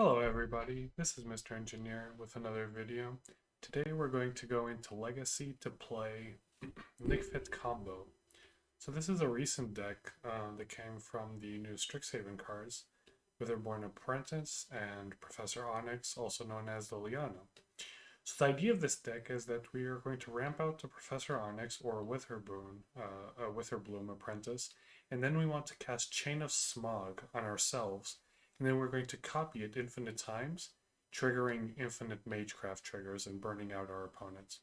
Hello everybody, this is Mr. Engineer with another video. Today we're going to go into Legacy to play Nickfit Combo. So this is a recent deck that came from the new Strixhaven cards, Witherborn Apprentice and Professor Onyx, also known as Liliana. So the idea of this deck is that we are going to ramp out to Professor Onyx or Witherbloom Apprentice, and then we want to cast Chain of Smog on ourselves, and then we're going to copy it infinite times, triggering infinite Magecraft triggers and burning out our opponents.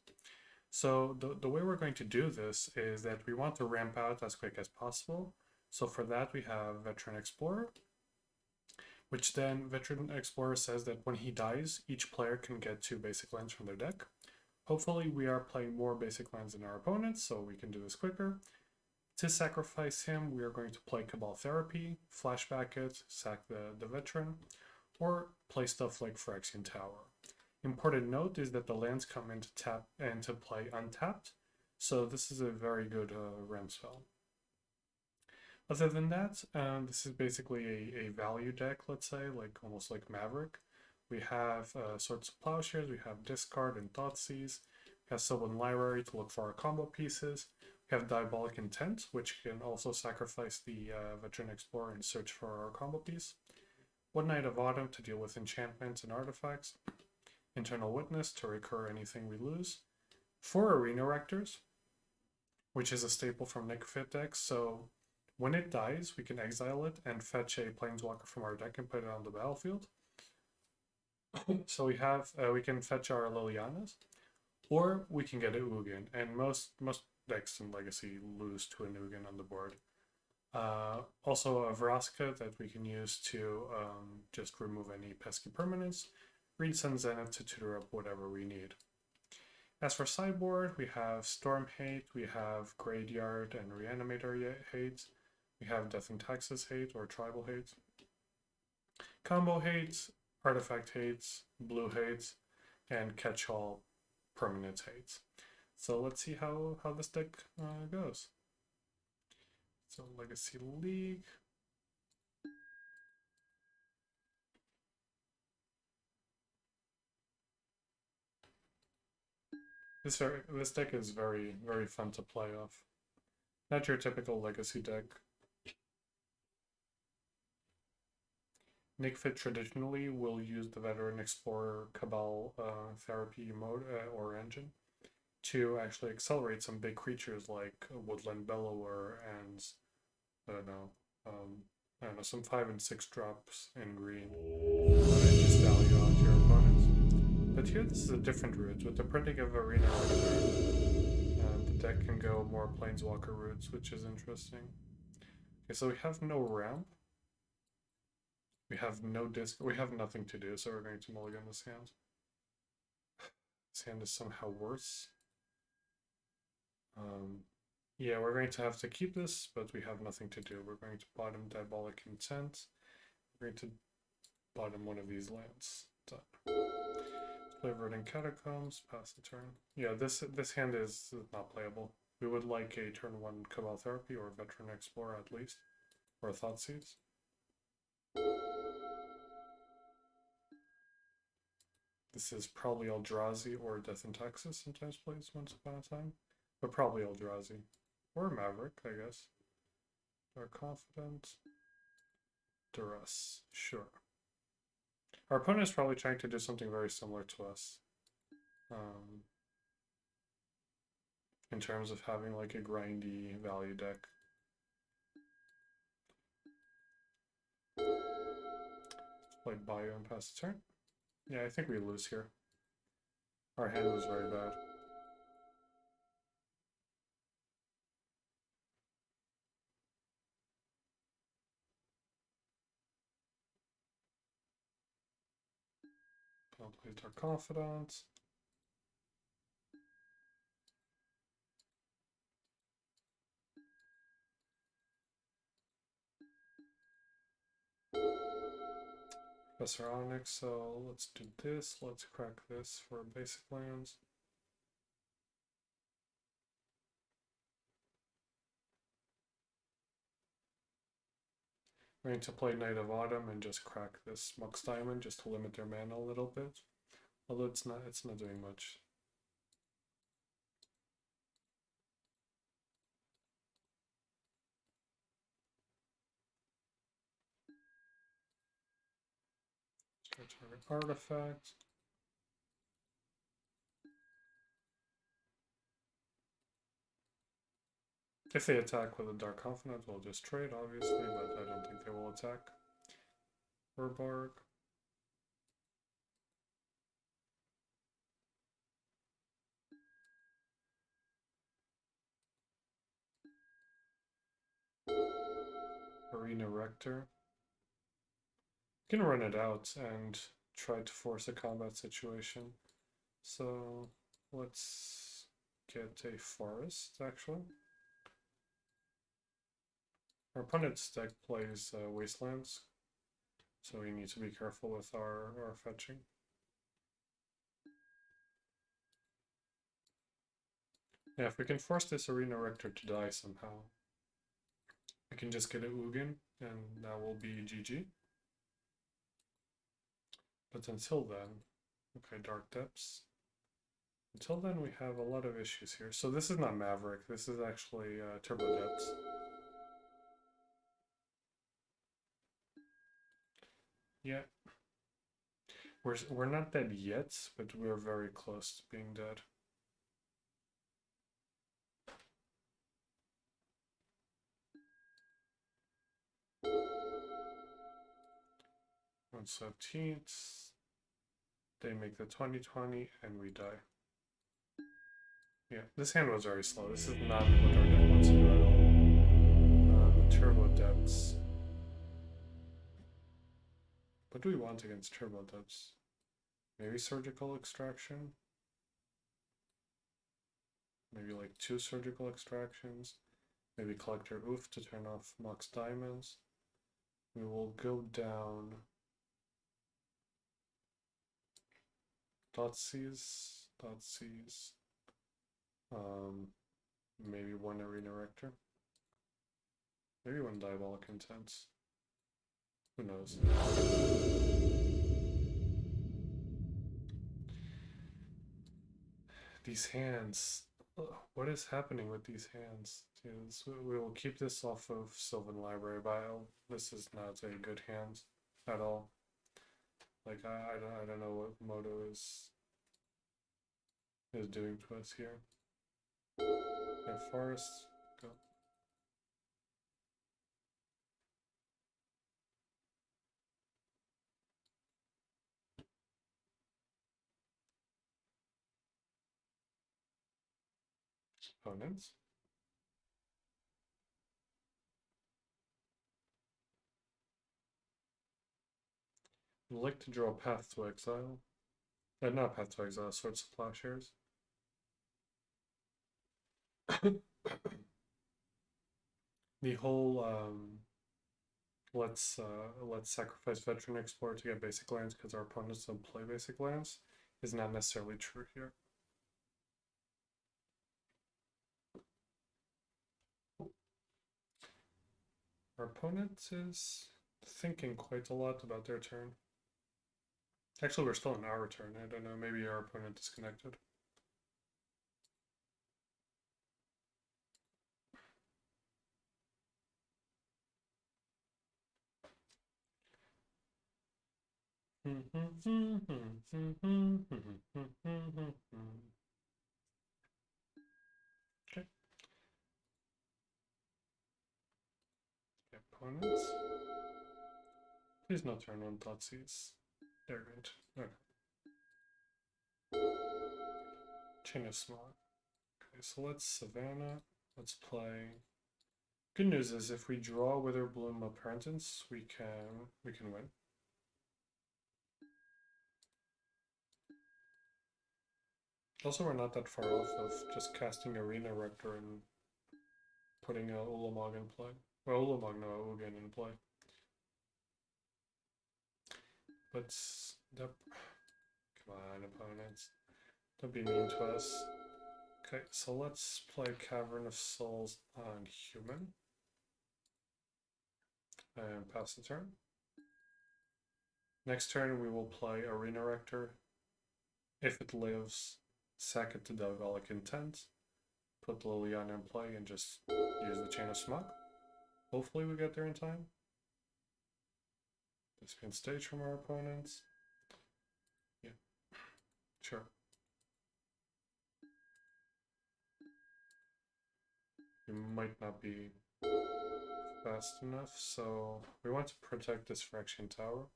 So the way we're going to do this is that we want to ramp out as quick as possible. So for that we have Veteran Explorer, which then Veteran Explorer says that when he dies, each player can get 2 basic lands from their deck. Hopefully we are playing more basic lands than our opponents, so we can do this quicker. To sacrifice him, we are going to play Cabal Therapy, flashback it, sack the veteran, or play stuff like Phyrexian Tower. Important note is that the lands come into play untapped, so this is a very good ramp spell. Other than that, this is basically a value deck, let's say, like almost like Maverick. We have Swords of Plowshares, we have Discard and Thoughtseize, we have Sylvan Library to look for our combo pieces, we have Diabolic Intent, which can also sacrifice the Veteran Explorer and search for our combo piece, One Night of Autumn to deal with enchantments and artifacts, Internal Witness to recur anything we lose, 4 Arena Rectors, which is a staple from Nickfit decks, so when it dies, we can exile it and fetch a Planeswalker from our deck and put it on the battlefield. So we can fetch our Lilianas, or we can get a Ugin, and most decks in Legacy lose to an Ugin on the board. Also a Vraska that we can use to just remove any pesky permanents, read Sun Zenith to tutor up whatever we need. As for sideboard, we have Storm Hate, we have Graveyard and Reanimator Hate, we have Death and Taxes Hate or Tribal Hate, Combo Hates, Artifact Hates, Blue Hates, and Catch-all Permanent Hates. So let's see how this deck goes. So Legacy League. This deck is very fun to play off. Not your typical Legacy deck. Nickfit traditionally will use the Veteran Explorer Cabal Therapy mode or engine to actually accelerate some big creatures like Woodland Bellower and I don't know, some 5 and 6 drops in green and just value onto your opponents. But here this is a different route. With the printing of Arena the deck can go more Planeswalker routes, which is interesting. Okay, so we have no ramp. We have no disc. We have nothing to do, so we're going to mulligan this hand. This hand is somehow worse. Yeah, we're going to have to keep this, but we have nothing to do. We're going to bottom Diabolic Intent. We're going to bottom one of these lands. Done. Play Verdant Catacombs, pass the turn. Yeah, this hand is not playable. We would like a turn 1 Cabal Therapy or Veteran Explorer at least, or Thoughtseize. This is probably Eldrazi or Death and Taxes, sometimes plays once upon a time, but probably Eldrazi. Or Maverick, I guess. Dark Confident. Duress, sure. Our opponent is probably trying to do something very similar to us. In terms of having like a grindy value deck. Play Bio and pass the turn. Yeah, I think we lose here. Our hand was very bad. I'll play Dark Confidant. Professor Onyx, so let's do this. Let's crack this for basic lands. We're going to play Knight of Autumn and just crack this Mux Diamond just to limit their mana a little bit. Although it's not doing much. Target artifact. If they attack with a Dark Confidant, we'll just trade, obviously, but I don't think they will attack. Urbark. Arena Rector. You can run it out and try to force a combat situation. So let's get a forest, actually. Our opponent's deck plays Wastelands, so we need to be careful with our fetching. Yeah, if we can force this Arena Rector to die somehow, we can just get a Ugin, and that will be GG. But until then, okay, Dark Depths. Until then, we have a lot of issues here. So this is not Maverick, this is actually Turbo Depths. Yeah. We're not dead yet, but we're very close to being dead. On 17th, they make the 20/20 and we die. Yeah, this hand was very slow. This is not what our deck wants to do at all. The Turbo Depths. What do we want against Turbo Depths? Maybe Surgical Extraction? Maybe like 2 Surgical Extractions? Maybe Collector Oof to turn off Mox Diamonds? We will go down Thoughtseize, maybe 1 Arena Rector, maybe 1 Diabolic Intense. Who knows? These hands. What is happening with these hands? We will keep this off of Sylvan Library Bio. This is not a good hand at all. Like I don't know what Moto is doing to us here. Yeah, Forest, go. Opponents. I'd like to draw Path to Exile. Not Path to Exile, Swords to Plowshares. The whole let's sacrifice Veteran Explorer to get basic lands because our opponents don't play basic lands is not necessarily true here. Our opponent is thinking quite a lot about their turn. Actually, we're still in our turn. I don't know, maybe our opponent disconnected. Okay. Opponents. Please no turn 1 Thoughtseize. They're good. Okay. Chain of Smog. Okay, so let's Savannah. Let's play. Good news is if we draw Witherbloom Apprentice, we can win. Also, we're not that far off of just casting Arena Rector and putting a Ulamog in play. Well, Ulamog, no, Ugin in play. But, come on, opponents. Don't be mean to us. Okay, so let's play Cavern of Souls on human. and pass the turn. Next turn we will play Arena Rector. If it lives, sack it to Diabolic Intent, put Liliana in play, and just use the Chain of Smog. Hopefully we get there in time. Discount stage from our opponents. Yeah, sure. We might not be fast enough, so we want to protect this Fraction Tower.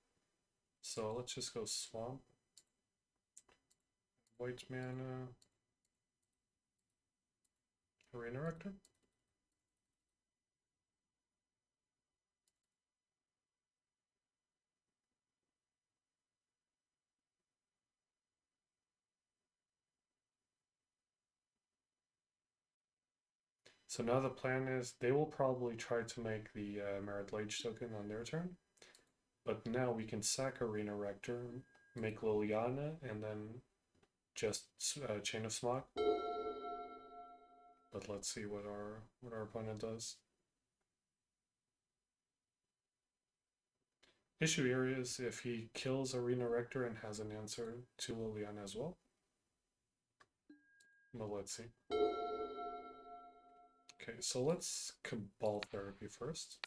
So let's just go Swamp. White mana. Arena Rector. So now the plan is they will probably try to make the Merit Lage token on their turn. But now we can sack Arena Rector, make Liliana, and then just Chain of Smog. But let's see what our opponent does. Issue here is if he kills Arena Rector and has an answer to Liliana as well. Well, let's see. Okay, so let's Cabal Therapy first.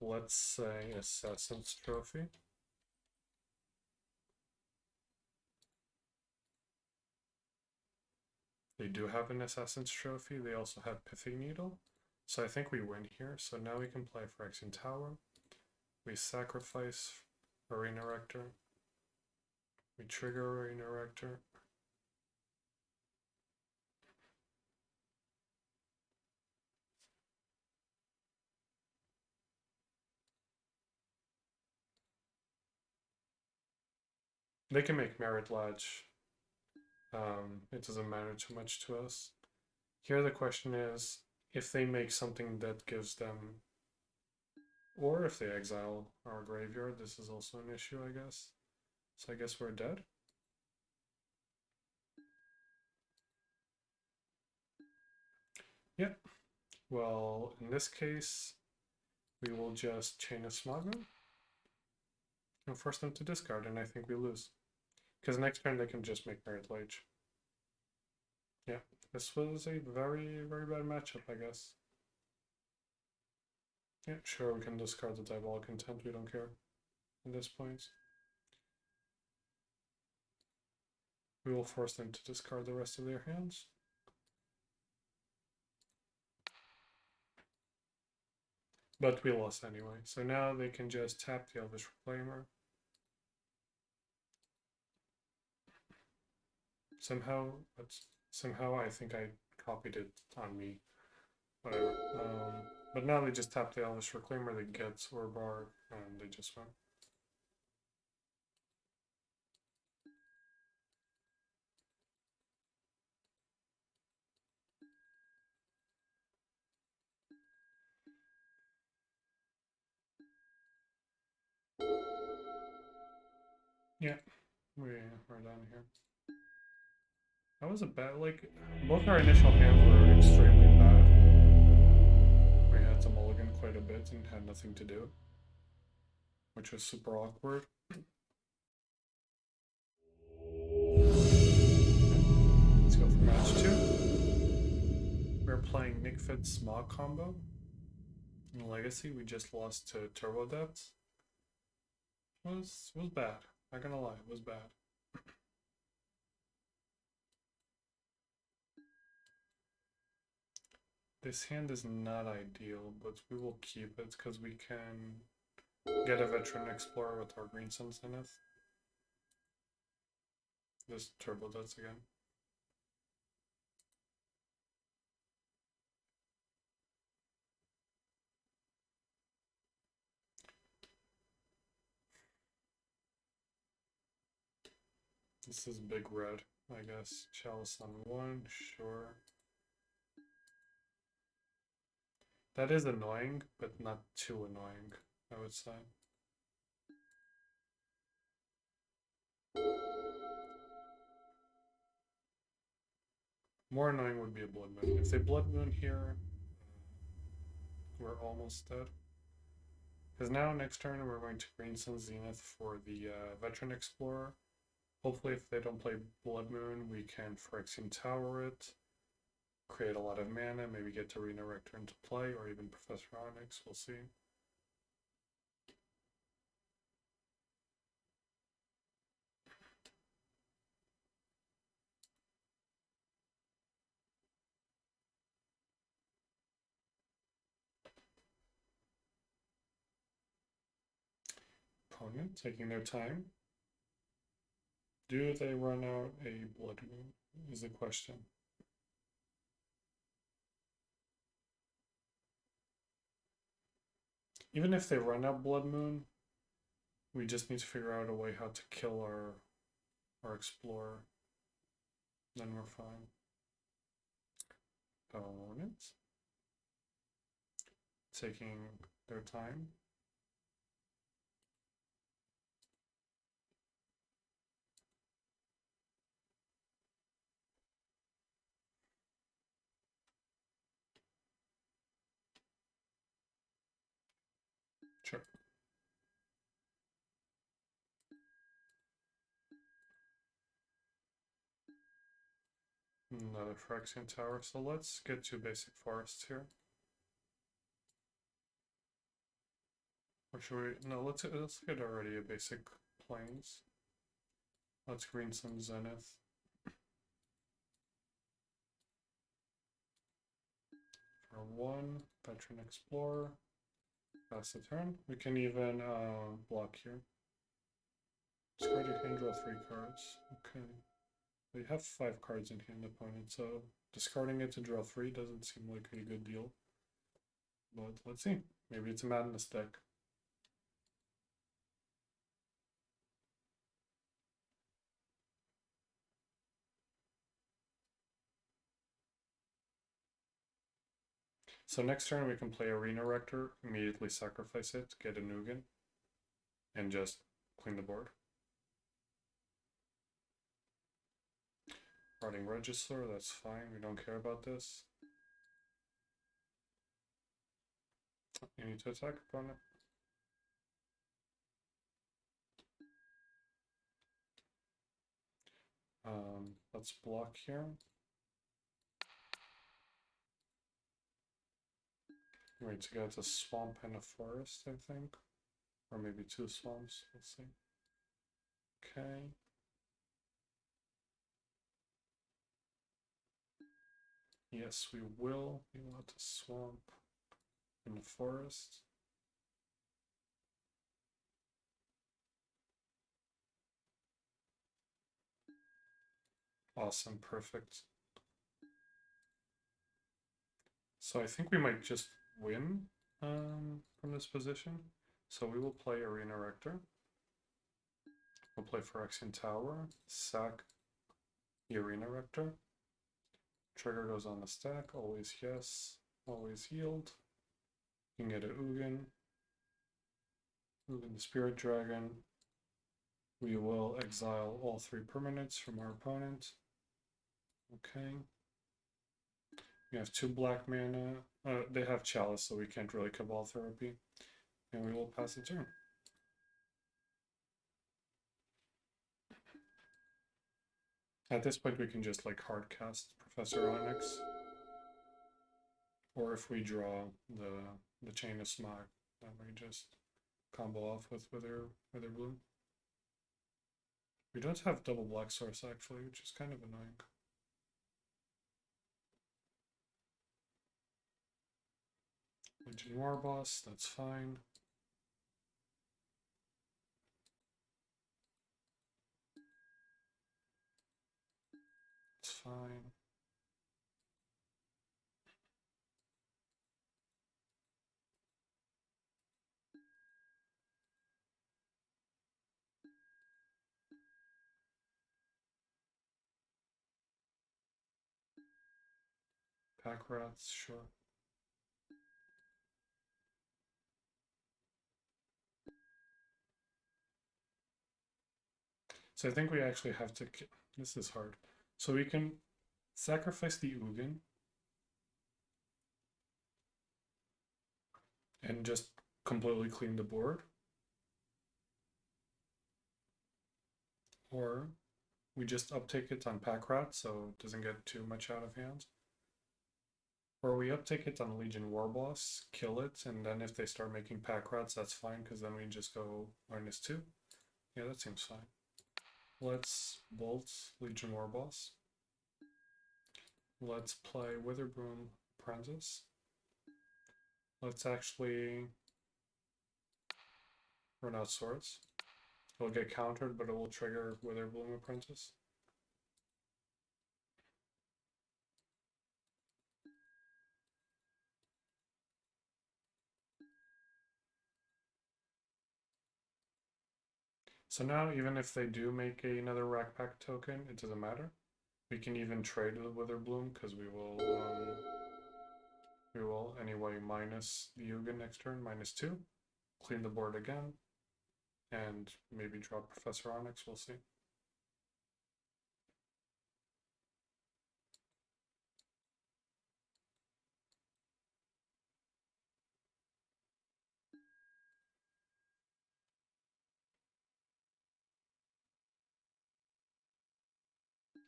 Let's say Assassin's Trophy. They do have an Assassin's Trophy. They also have Pithing Needle. So I think we win here. So now we can play Phyrexian Tower. We sacrifice Arena Rector. We trigger Arena Rector. They can make Merit Lodge. It doesn't matter too much to us. Here the question is, if they make something that gives them, or if they exile our graveyard, this is also an issue, I guess. So I guess we're dead. Yeah. Well, in this case, we will just Chain of Smog them and force them to discard, and I think we lose. Because next turn they can just make Merit Lage. Yeah, this was a very, very bad matchup, I guess. Yeah, sure, we can discard the Diabolic Intent, we don't care at this point. We will force them to discard the rest of their hands. But we lost anyway, so now they can just tap the Elvish Reclaimer. Somehow I think I copied it on me. Whatever. But now they just tap the Elvish Reclaimer, they get Orbar, and they just win. Yeah, we're done here. That was a bad, like, both our initial hands were extremely bad. We had to mulligan quite a bit and had nothing to do, which was super awkward. Let's go for match 2. We're playing Nickfit Smog combo. In Legacy, we just lost to Turbo Depths. It was bad. Not gonna lie, it was bad. This hand is not ideal, but we will keep it because we can get a Veteran Explorer with our Green Sun Zenith. This Turbo Depths again. This is big red, I guess. Chalice on 1, sure. That is annoying, but not too annoying, I would say. More annoying would be a Blood Moon. If they Blood Moon here, we're almost dead. Because now next turn we're going to Green Sun Zenith for the Veteran Explorer. Hopefully if they don't play Blood Moon, we can Phyrexian Tower it, create a lot of mana, maybe get Arena Rector into play, or even Professor Onyx, we'll see. Opponent taking their time. Do they run out a Blood Moon is the question. Even if they run out Blood Moon, we just need to figure out a way how to kill our Explorer. Then we're fine. Opponent taking their time. Sure. Another Phyrexian Tower. So let's get to basic forests here. Or should we? No, let's get already a basic plains. Let's green some Zenith. For one, Veteran Explorer. Pass the turn. We can even block here. Discard your hand, draw 3 cards. Okay. We have 5 cards in hand, opponent, so discarding it to draw 3 doesn't seem like a good deal. But let's see. Maybe it's a Madness deck. So next turn we can play Arena Rector, immediately sacrifice it, get a Nugan, and just clean the board. Rotting Register, that's fine, we don't care about this. You need to attack, opponent. Let's block here. Wait to get a swamp and a forest, I think. Or maybe 2 swamps, let's see. Okay. Yes, we will. We want a swamp and a forest. Awesome, perfect. So I think we might just win from this position. So we will play Arena Rector. We'll play Phyrexian Tower, sack the Arena Rector. Trigger goes on the stack, always yes, always yield. You can get a Ugin the Spirit Dragon. We will exile all 3 permanents from our opponent. Okay. We have 2 black mana. They have Chalice, so we can't really Cabal Therapy. And we will pass the turn. At this point, we can just like hard cast Professor Onyx. Or if we draw the Chain of Smog, then we just combo off with Wither Bloom. We don't have double black source actually, which is kind of annoying. Legion War Boss, that's fine. It's fine. Pack Rats, sure. So I think we actually have to, this is hard. So we can Sacrifice the Ugin and just completely clean the board. Or we just uptake it on Pack Rat so it doesn't get too much out of hand. Or we uptake it on Legion Warboss, kill it, and then if they start making Pack Rats, that's fine, because then we just go -2. Yeah, that seems fine. Let's bolt Legion Warboss. Let's play Witherbloom Apprentice. Let's actually run out swords. It'll get countered, but it will trigger Witherbloom Apprentice. So now, even if they do make another Rack Pack token, it doesn't matter. We can even trade with Witherbloom, because we will anyway minus the Ugin next turn, -2. Clean the board again, and maybe drop Professor Onyx, we'll see.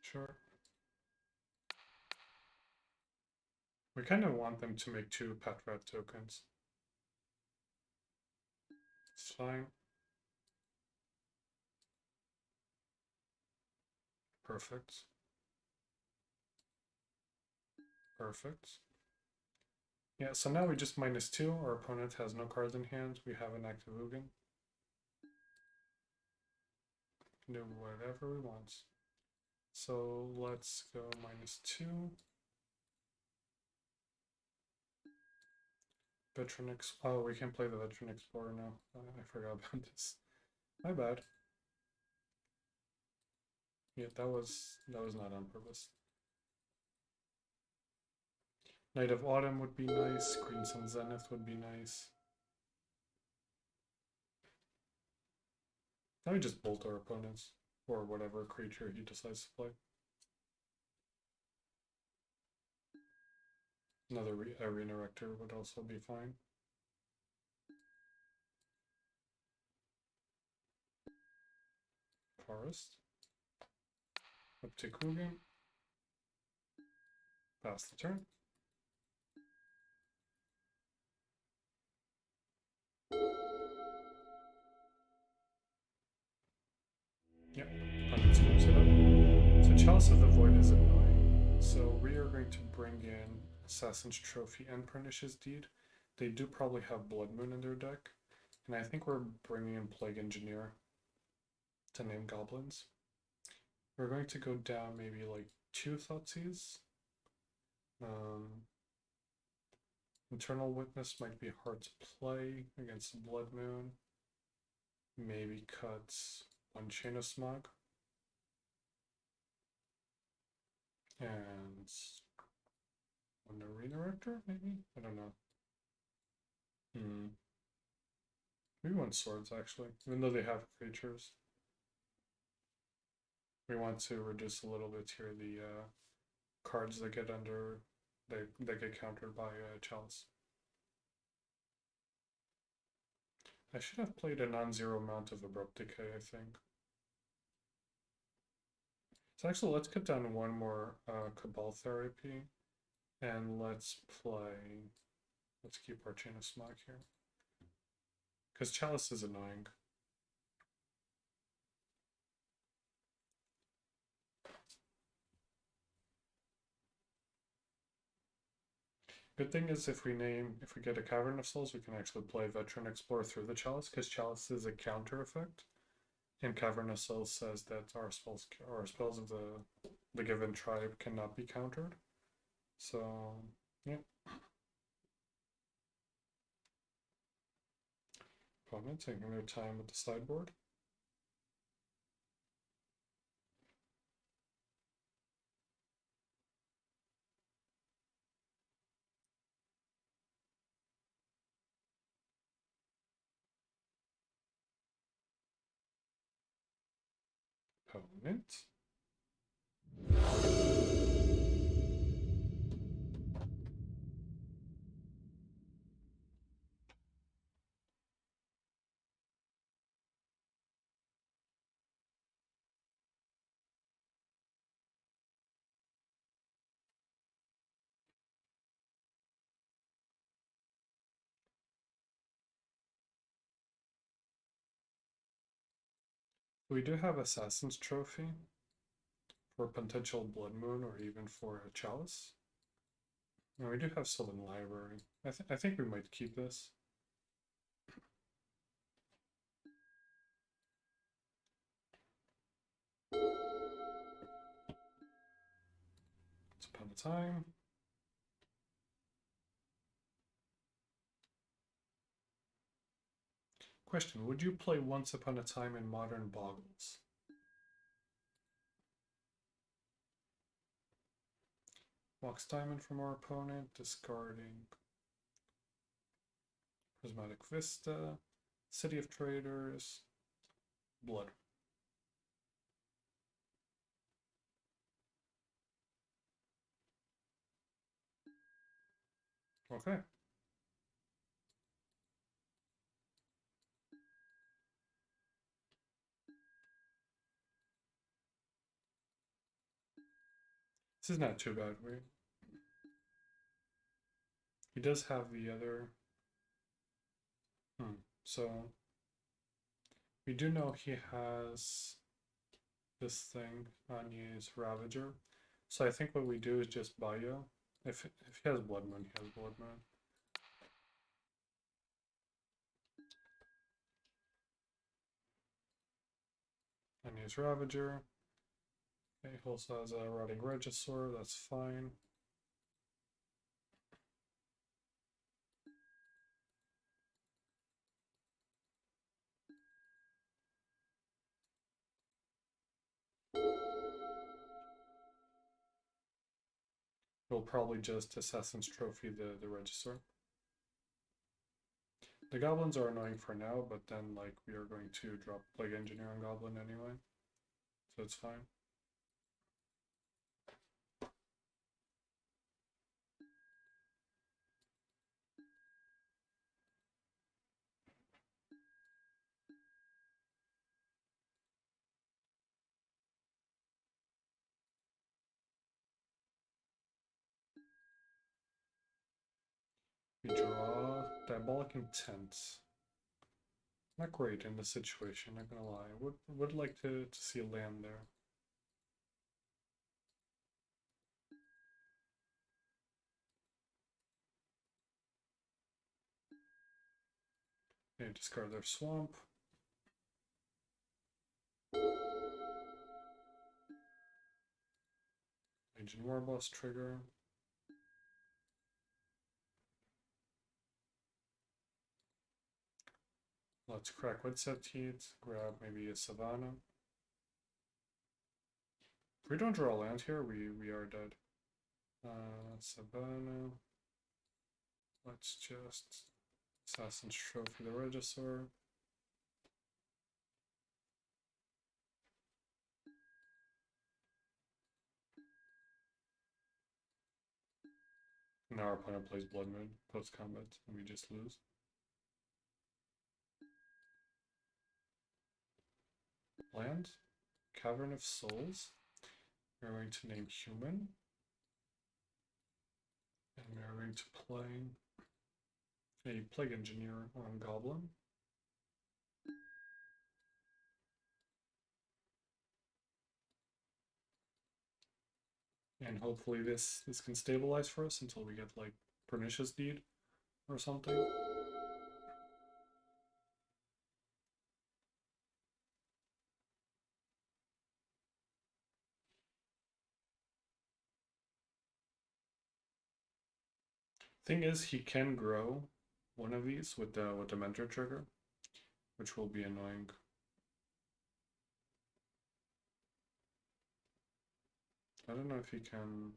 Sure. We kind of want them to make 2 Pet Rat tokens. It's fine. Perfect. Perfect. Yeah, so now we just -2. Our opponent has no cards in hand. We have an active Ugin. Do whatever we want. So let's go -2. Oh, we can play the Veteran Explorer now. I forgot about this. My bad. Yeah, that was not on purpose. Knight of Autumn would be nice. Crimson Zenith would be nice. Now we just bolt our opponents, or whatever creature he decides to play. Another Arena Rector would also be fine. Forest. Up to Kugan. Pass the turn. Yep, opponent scoops it up. So Chalice of the Void is annoying. So we are going to bring in Assassin's Trophy and Pernicious Deed. They do probably have Blood Moon in their deck. And I think we're bringing in Plague Engineer to name goblins. We're going to go down maybe like 2 Thoughtseize. Internal Witness might be hard to play against the Blood Moon. Maybe cut 1 Chain of Smog. And 1 Arena Rector, maybe? I don't know. Maybe 1 Swords, actually, even though they have creatures. We want to reduce a little bit here the cards that get get countered by Chalice. I should have played a non-zero amount of Abrupt Decay, I think. So actually, let's cut down 1 more Cabal Therapy, and let's keep our Chain of Smog here. Because Chalice is annoying. Good thing is if we get a Cavern of Souls, we can actually play Veteran Explorer through the Chalice, because Chalice is a counter effect. And Cavern of Souls says that our spells of the given tribe cannot be countered. So, yeah. Opponent taking their time with the sideboard. Opponent. We do have Assassin's Trophy for potential Blood Moon or even for a Chalice. And we do have Sylvan Library. I think we might keep this. Once upon a time. Question, would you play Once Upon a Time in Modern Boggles? Walks Diamond from our opponent, discarding Prismatic Vista, City of Traders, Blood. Okay. This is not too bad, right? He does have the other... So, we do know he has this thing on his Ravager. So I think what we do is just bio. If he has Blood Moon, he has Blood Moon. And use Ravager. Okay, he also has a Rotting Regisaur, that's fine. We'll probably just Assassin's Trophy the Regisaur. The goblins are annoying for now, but then like we are going to drop Plague Engineer on Goblin anyway. So it's fine. We draw Diabolic Intent. Not great in this situation, not gonna lie. Would like to see a land there. They discard their swamp. Legion Warboss trigger. Let's crack Woodset Teeth, grab maybe a Savannah. If we don't draw a land here, we are dead. Savannah. Let's just Assassin's Trophy the Regisaur. Now our opponent plays Blood Moon post combat, and we just lose. Land, Cavern of Souls. We're going to name Human, and we are going to play a Plague Engineer on Goblin. And hopefully this can stabilize for us until we get like Pernicious Deed or something. Thing is, he can grow one of these with the mentor trigger, which will be annoying. I don't know if he can.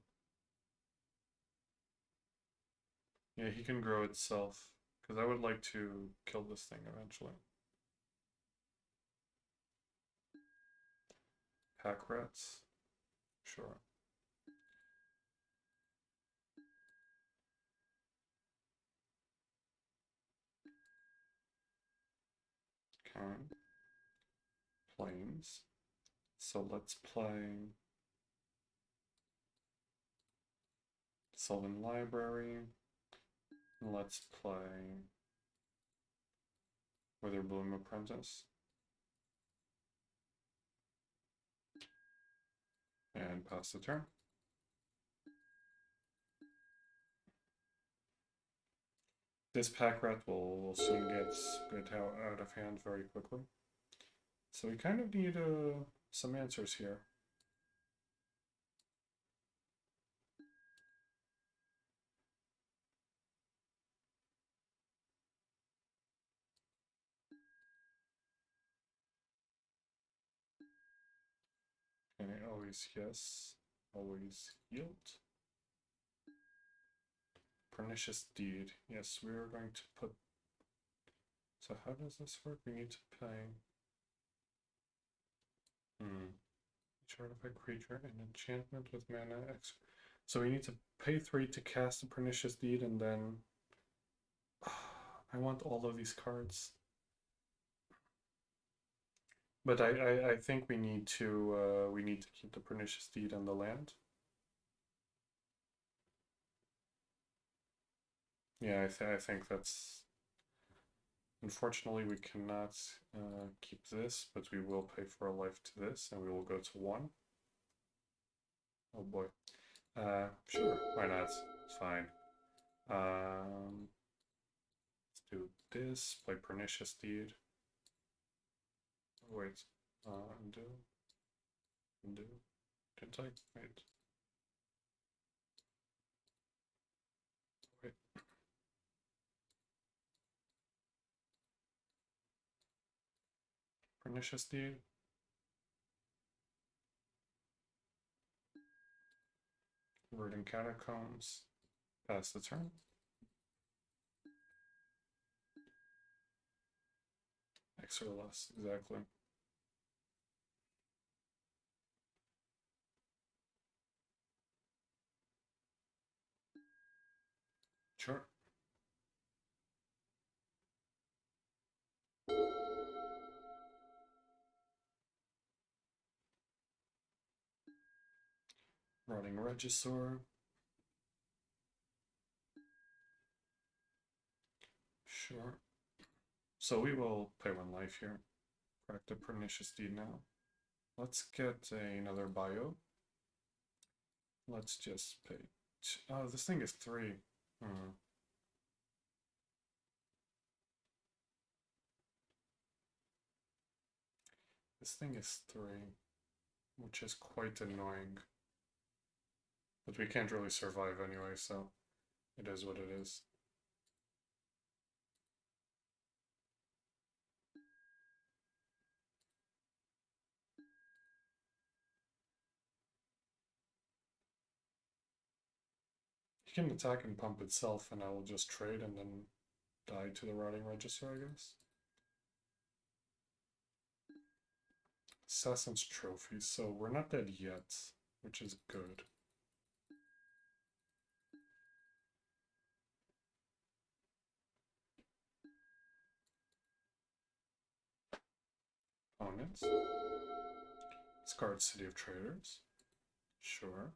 Yeah, he can grow itself, because I would like to kill this thing eventually. Pack rats? Sure. Okay. Planes. So let's play Sylvan Library. And let's play Witherbloom Apprentice. And pass the turn. This pack rat will soon get out of hand very quickly. So we kind of need some answers here. And always yes, always yield. Pernicious deed. Yes, we are going to put. So how does this work? We need to pay. Each artifact creature and enchantment with mana X. So we need to pay 3 to cast the pernicious deed, and then I want all of these cards. But I think we need to keep the pernicious deed on the land. Yeah, I think that's. Unfortunately, we cannot keep this, but we will pay for a life to this, and we will go to 1. Oh boy. Sure, why not? It's fine. Let's do this, play Pernicious Deed. Oh, wait, undo. Didn't I? Wait. Pernicious Deed. Verdant Catacombs. Pass the turn. X or less, exactly. Sure. Rotting Regisaur. Sure. So we will pay 1 life here. Crack the Pernicious Deed now. Let's get another bio. Let's just pay. Oh, this thing is 3. This thing is 3, which is quite annoying. But we can't really survive anyway, so it is what it is. He can attack and pump itself, and I will just trade and then die to the Rotting Register, I guess. Assassin's Trophy, so we're not dead yet, which is good. Opponents. Discard City of Traders. Sure.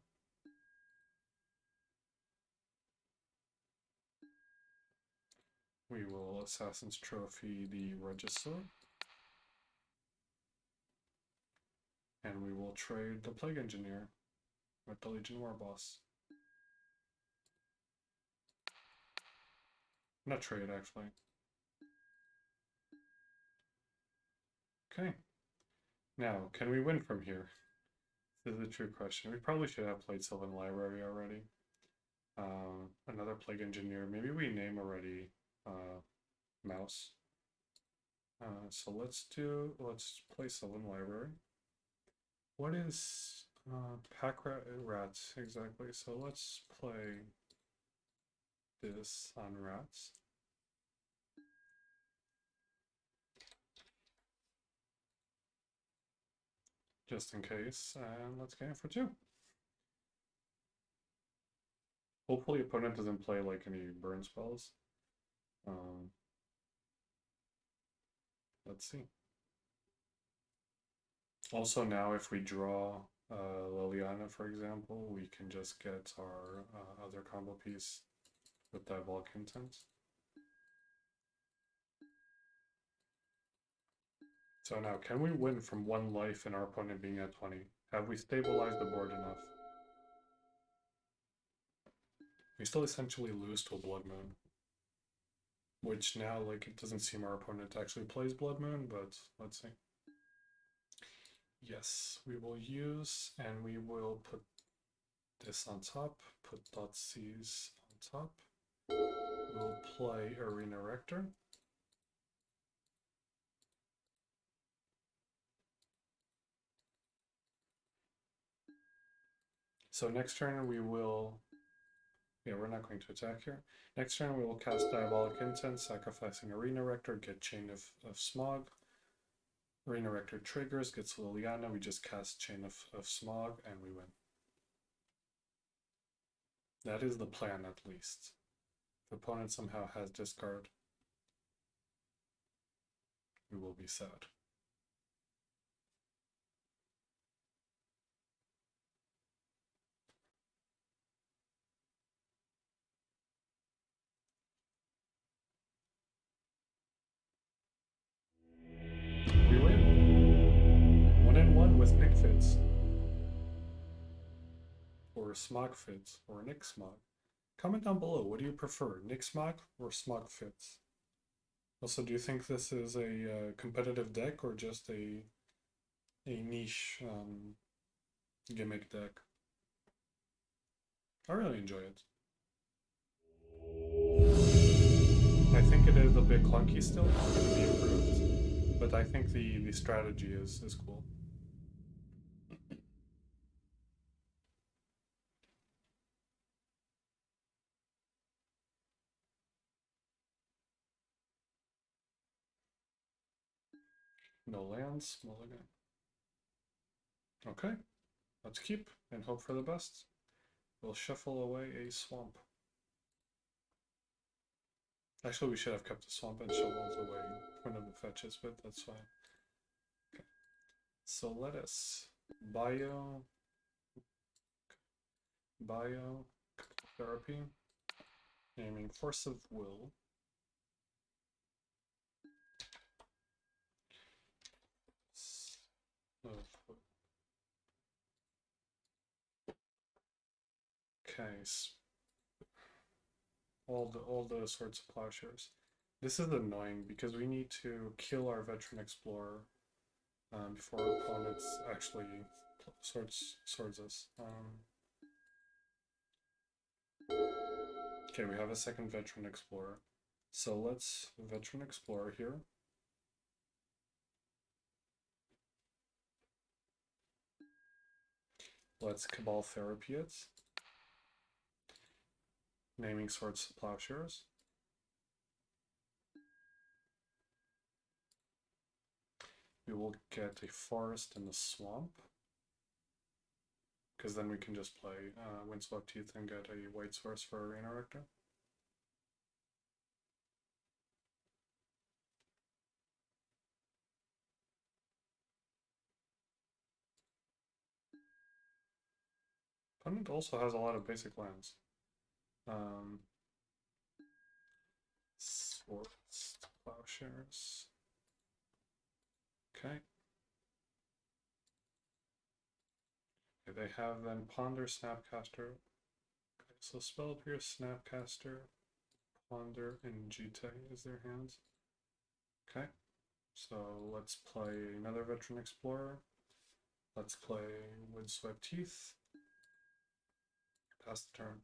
We will Assassin's Trophy the Register. And we will trade the Plague Engineer with the Legion War Boss. Not trade, actually. Okay. Now, can we win from here? This is the true question. We probably should have played Sylvan Library already. Another Plague Engineer. Maybe we name already Mouse. So let's play Sylvan Library. What is Pack Rats exactly? So let's play this on Rats. Just in case, and let's game for 2. Hopefully opponent doesn't play like any burn spells. Let's see. Also now if we draw Liliana, for example, we can just get our other combo piece with Diabolic Intent. So now, can we win from 1 life and our opponent being at 20? Have we stabilized the board enough? We still essentially lose to a Blood Moon. Which now, like, it doesn't seem our opponent actually plays Blood Moon, but let's see. Yes, we will use, and we will put this on top, put .c's on top. We'll play Arena Rector. So next turn we will, yeah, we're not going to attack here. Next turn we will cast Diabolic Intent, sacrificing Arena Rector, get Chain of Smog. Arena Rector triggers, gets Liliana, we just cast Chain of Smog, and we win. That is the plan, at least. If the opponent somehow has discard, we will be sad. We win! 1-1 with Nick Fits. Or Smog Fits, or Nick Smog. Comment down below, what do you prefer, Nick Smog or Smog Fits? Also, do you think this is a competitive deck or just a niche gimmick deck? I really enjoy it. I think it is a bit clunky still, it can be improved, but I think the strategy is cool. No lands, mulligan. Okay, let's keep and hope for the best. We'll shuffle away a swamp. Actually, we should have kept the swamp and shuffled away one of the fetches, but that's fine. Okay. So let us bio therapy, naming Force of Will. Okay, all the sorts of plowshares. This is annoying because we need to kill our veteran explorer before our opponents actually swords us. Okay, we have a second veteran explorer. So let's veteran explorer here. Let's Cabal Therapy it. Naming Swords to Plowshares. We will get a forest and a swamp. Because then we can just play Windswept Teeth and get a white source for Arena Rector. Opponent also has a lot of basic lands. Swords, Plowshares. Okay. They have then Ponder, Snapcaster. Okay, so Spell Pierce, Snapcaster, Ponder, and Jite is their hands. Okay, so let's play another Veteran Explorer. Let's play Windswept Teeth. Pass the turn.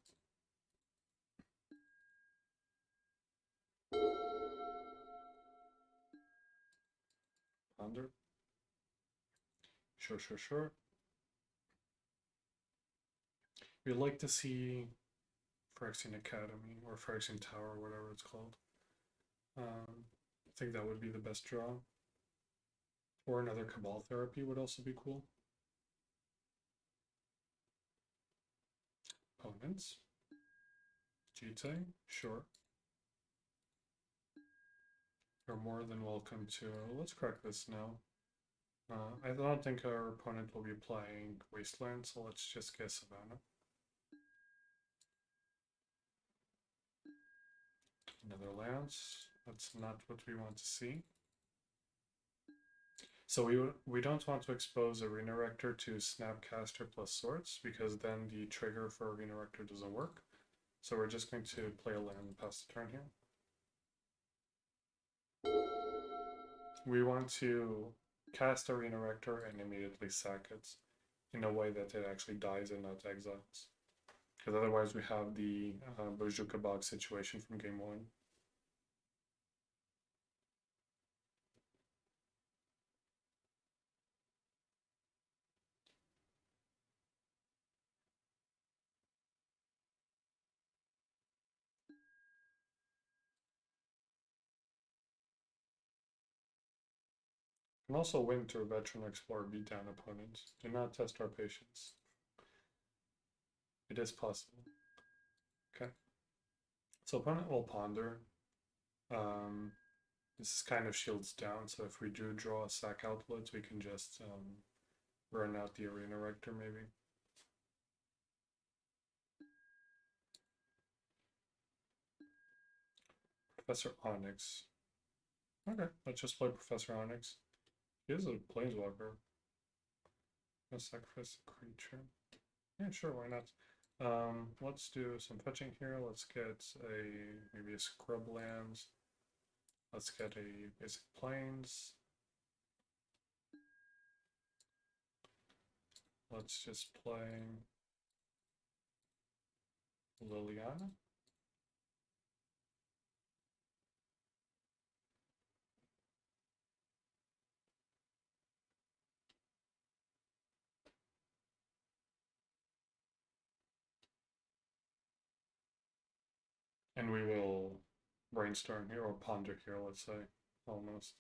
Ponder. Sure. We'd like to see Phyrexian Academy or Phyrexian Tower, whatever it's called. I think that would be the best draw. Or another Cabal Therapy would also be cool. Opponents. Jite, sure. You're more than welcome to. Let's crack this now. I don't think our opponent will be playing Wasteland, so let's just get Savannah. Another lance. That's not what we want to see. So we don't want to expose Arena Rector to Snapcaster plus Swords because then the trigger for Arena Rector doesn't work. So we're just going to play a land and pass the turn here. We want to cast Arena Rector and immediately sack it in a way that it actually dies and not exiles. Because otherwise we have the Bojuka box situation from game 1. Can also win through Veteran Explorer beatdown opponents. Do not test our patience. It is possible. Okay. So opponent will ponder. This is kind of shields down, so if we do draw a sack outlet, we can just run out the Arena Rector maybe. Professor Onyx. Okay, let's just play Professor Onyx. He is a Planeswalker. Let's sacrifice a creature. Yeah, sure, why not? Let's do some fetching here. Let's get maybe a scrub lands. Let's get a basic plains. Let's just play Liliana. And we will brainstorm here, or ponder here, let's say, almost,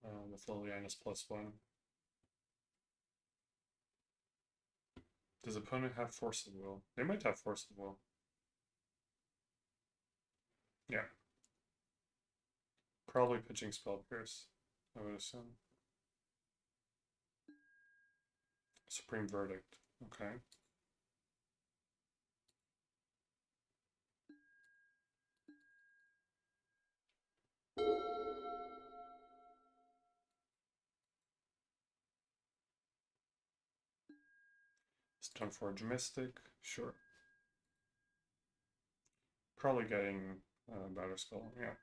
with Liliana's +1. Does opponent have Force of Will? They might have Force of Will. Yeah. Probably pitching Spell Pierce, I would assume. Supreme Verdict. Okay. Stoneforge Mystic, sure. Probably getting Batterskull, yeah.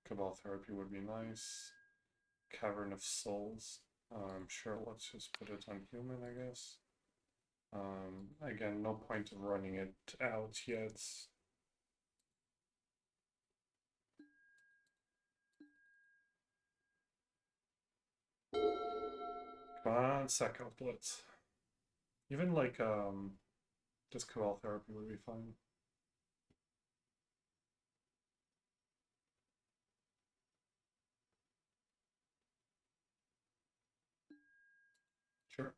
Cabal Therapy would be nice. Cavern of Souls. Sure, let's just put it on human, I guess. Again, no point of running it out yet. Come on, sack out Blitz. Even like, just Cabal Therapy would be fine. Sure.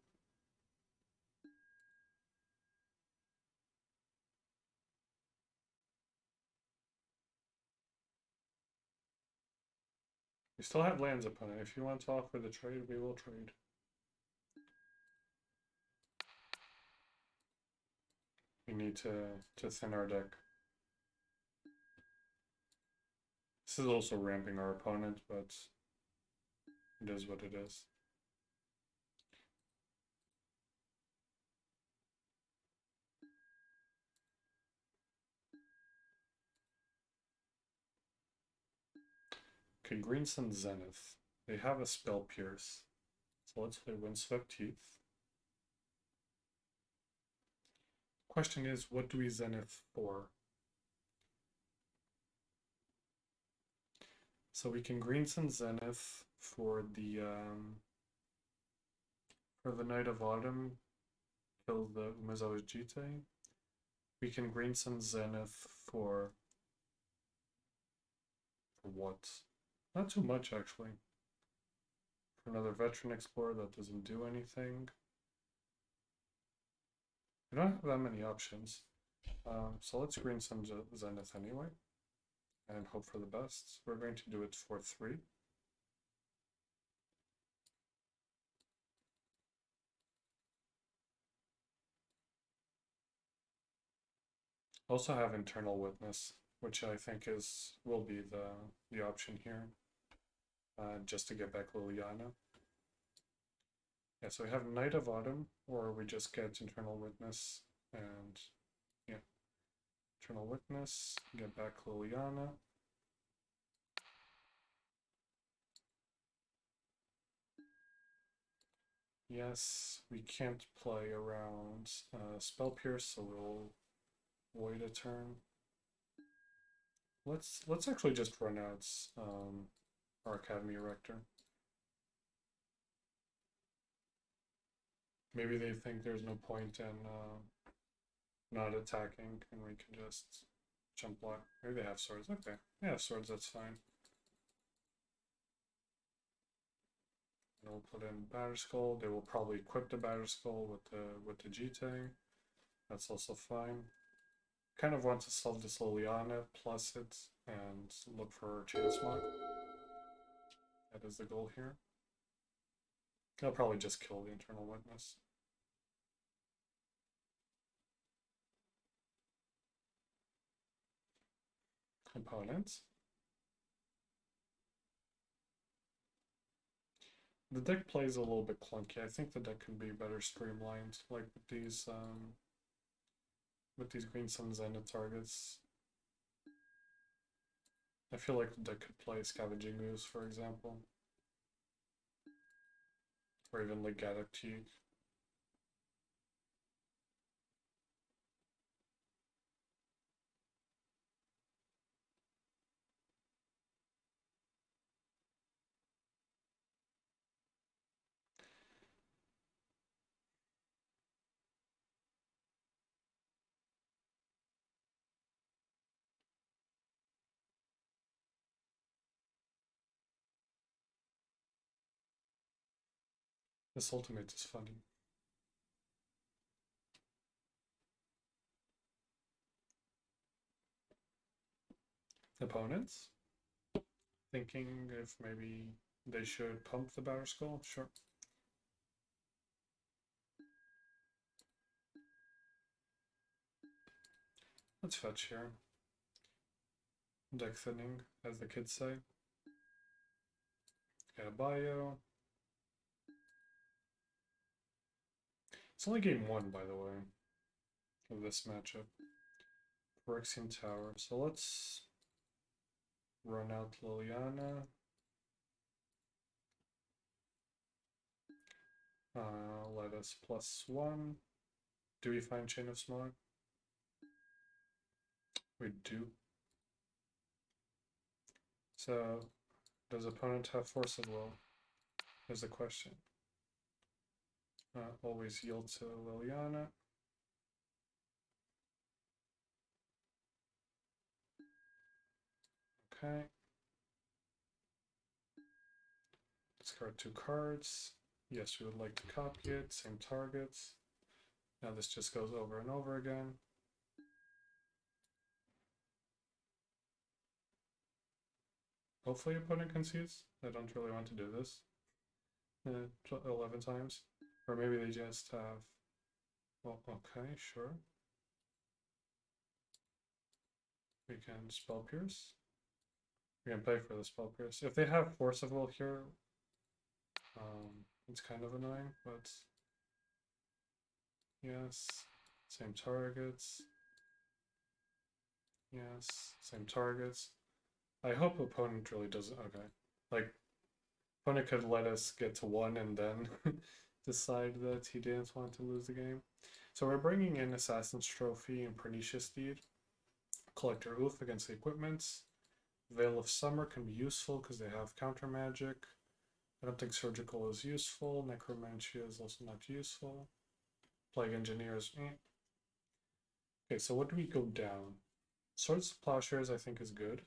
We still have lands opponent. If you want to offer the trade, we will trade. We need to thin our deck. This is also ramping our opponent, but it is what it is. Okay, Green Sun Zenith. They have a Spell Pierce. So let's play Windswept Teeth. Question is, what do we Zenith for? So we can Green Sun Zenith for the Night of Autumn, kill the Umezawa's Jite. We can Green Sun Zenith for what? Not too much actually. For another Veteran Explorer that doesn't do anything. We don't have that many options. So let's Green Sun Zenith anyway. And hope for the best. We're going to do it for 3. Also have Internal Witness, which I think will be the option here. just to get back Liliana. Yeah, so we have Knight of Autumn, or we just get Internal Witness, and yeah, Internal Witness, get back Liliana. Yes, we can't play around Spell Pierce, so we'll wait a turn. Let's actually just run out our Academy Erector. Maybe they think there's no point in not attacking, and we can just jump block. Maybe they have swords. Okay, they have swords. That's fine. And we'll put in Batterskull. They will probably equip the Batterskull with the G-Tang. That's also fine. Kind of want to solve this Liliana plus it and look for Chain Smog. That is the goal here. I'll probably just kill the Internal Witness. Opponents. The deck plays a little bit clunky. I think the deck can be better streamlined, like with these Green Sun Zenith targets. I feel like the deck could play Scavenging Ooze, for example. Or even like Gaddock Teague. This ultimate is funny. Opponents? Thinking if maybe they should pump the Batterskull? Sure. Let's fetch here. Deck thinning, as the kids say. Get a bio. It's only game 1, by the way, of this matchup. Phyrexian Tower. So let's run out Liliana. Let us +1. Do we find Chain of Smog? We do. So, does opponent have Force of Will? Is the question. Always yield to Liliana. Okay. Discard 2 cards. Yes, we would like to copy it. Same targets. Now this just goes over and over again. Hopefully opponent concedes. I don't really want to do this 11 times. Or maybe they just have... Well, okay, sure. We can Spell Pierce. We can play for the Spell Pierce. If they have Force of Will here, it's kind of annoying, but... Yes, same targets. Yes, same targets. I hope opponent really doesn't... Okay. Like, opponent could let us get to 1 and then decide that he didn't want to lose the game. So we're bringing in Assassin's Trophy and Pernicious Steed. Collector Oof against the equipments. Veil of Summer can be useful because they have counter magic. I don't think Surgical is useful. Necromantia is also not useful. Plague Engineers. Okay, so what do we go down? Swords to Plowshares I think is good.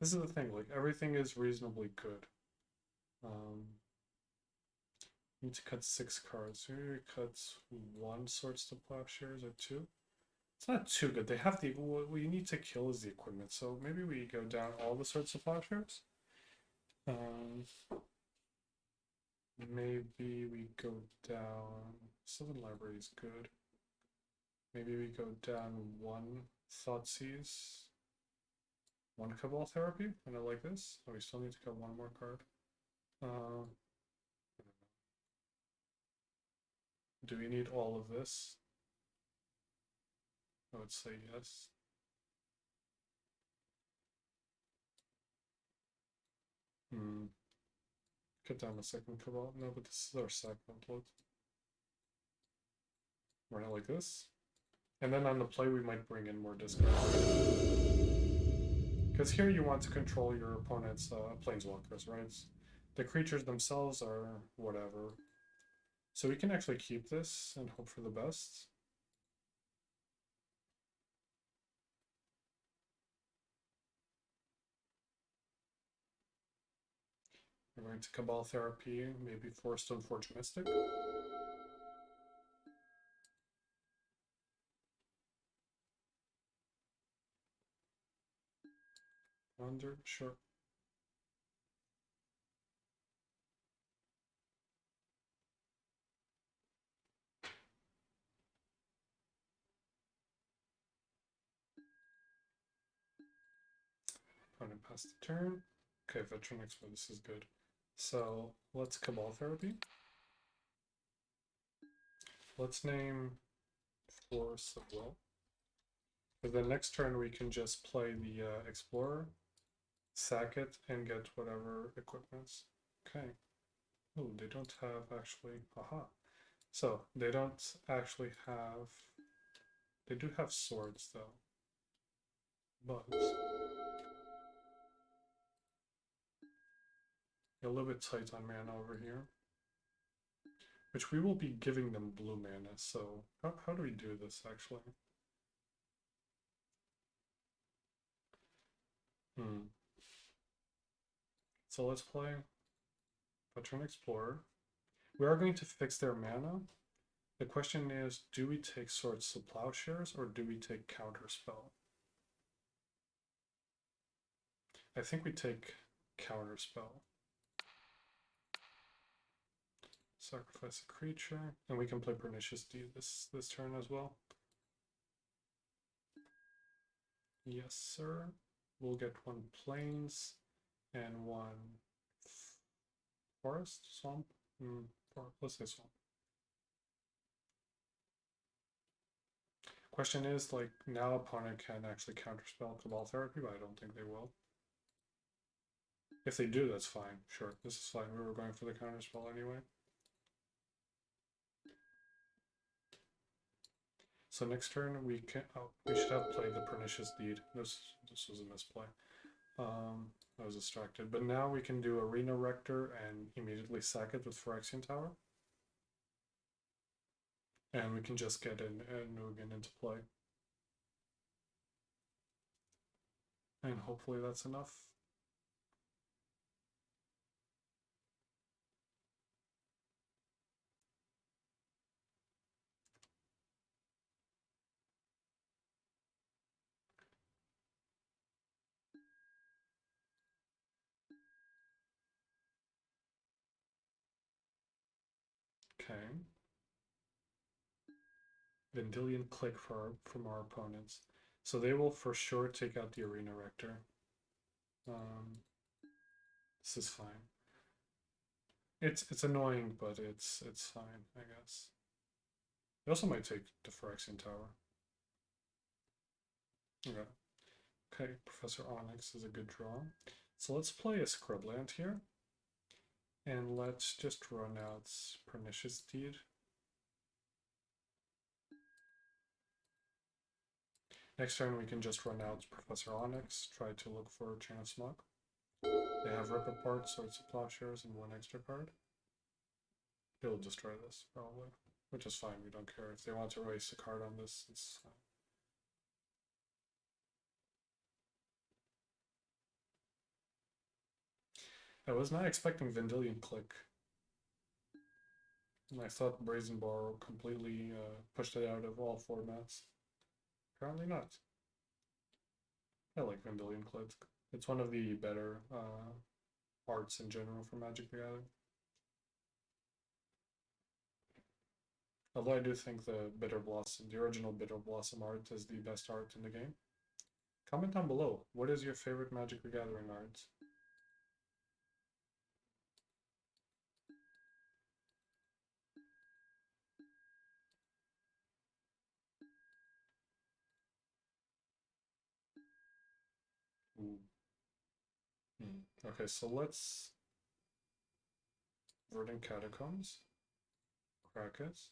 This is the thing, like everything is reasonably good. Need to cut 6 cards. Maybe we cut 1 Swords to Plowshares or 2. It's not too good. They have the... What we need to kill is the equipment, so maybe we go down all the Swords to Plowshares. Maybe we go down... Sylvan Library is good. Maybe we go down 1 Thoughtseize. One Cabal Therapy, and I like this. Oh, we still need to get one more card. Do we need all of this? I would say yes. Cut down the second Cabal. No, but this is our second load. Run it like this. And then on the play, we might bring in more discards. Because here you want to control your opponent's planeswalkers, right? The creatures themselves are whatever. So we can actually keep this and hope for the best. We're going to Cabal Therapy, maybe Forestone Forge Mystic. Wonder, sure. Opponent passed the turn. Okay, Veteran Expo, this is good. So let's Cabal Therapy. Let's name Force of Will. For the next turn, we can just play the Explorer, sack it, and get whatever equipments. Okay. Oh, they don't have actually. Aha. So they don't actually have. They do have swords though. But a little bit tight on mana over here. Which we will be giving them blue mana, so how do we do this actually? So let's play Veteran Explorer. We are going to fix their mana. The question is, do we take Swords to Plowshares or do we take Counterspell? I think we take Counterspell. Sacrifice a creature, and we can play Pernicious Deed this turn as well. Yes, sir. We'll get one Plains and one Forest? Swamp? Let's say Swamp. Question is, like, now opponent can actually counterspell Cabal Therapy, but I don't think they will. If they do, that's fine. Sure, this is fine. We were going for the counterspell anyway. So next turn we can. Oh, we should have played the Pernicious Deed. This was a misplay. I was distracted. But now we can do Arena Rector and immediately sack it with Phyrexian Tower. And we can just get in Nugan into play. And hopefully that's enough. Okay. Vendilion Click from our opponents. So they will for sure take out the Arena Rector. This is fine. It's annoying, but it's fine, I guess. They also might take the Phyrexian Tower. Okay. Okay, Professor Onyx is a good draw. So let's play a Scrubland here. And let's just run out Pernicious Deed. Next turn we can just run out Professor Onyx, try to look for Chain of Smog. They have Rip Apart, Swords of Plowshares, and one extra card. They'll destroy this, probably. Which is fine, we don't care. If they want to erase a card on this, it's fine. I was not expecting Vendilion Click. And I thought Brazen Borrow completely pushed it out of all formats. Apparently not. I like Vendilion Click. It's one of the better arts in general for Magic the Gathering. Although I do think the Bitter Blossom, the original Bitter Blossom art is the best art in the game. Comment down below. What is your favorite Magic the Gathering cards? Ooh. Okay, so let's Verdant Catacombs, Krakus,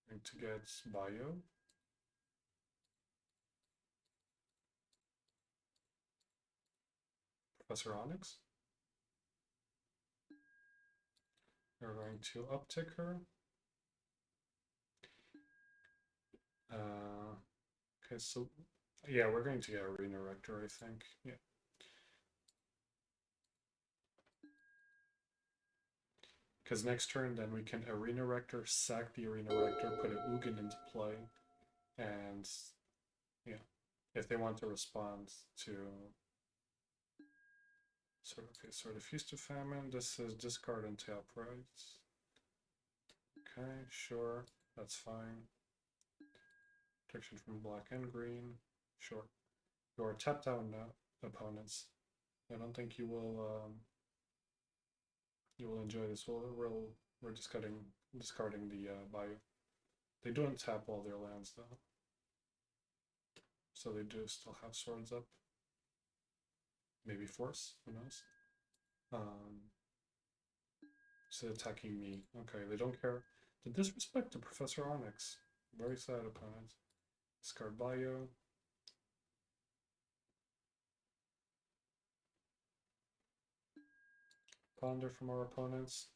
going to get Bio, Professor Onyx. We're going to uptick her. Okay, so yeah, we're going to get Arena Rector, I think. Yeah. Because next turn, then we can Arena Rector, sack the Arena Rector, put a Ugin into play, and yeah, if they want to respond to sort of Feast of Famine, this is discard and tap, right? Okay, sure, that's fine. Protection from black and green, sure. Your tap down opponents. I don't think you will enjoy this. We're discarding the bio. They don't tap all their lands though, so they do still have swords up. Maybe force, who knows? So attacking me. Okay, they don't care. The disrespect to Professor Onyx. Very sad opponent. Discard bio. Ponder from our opponents.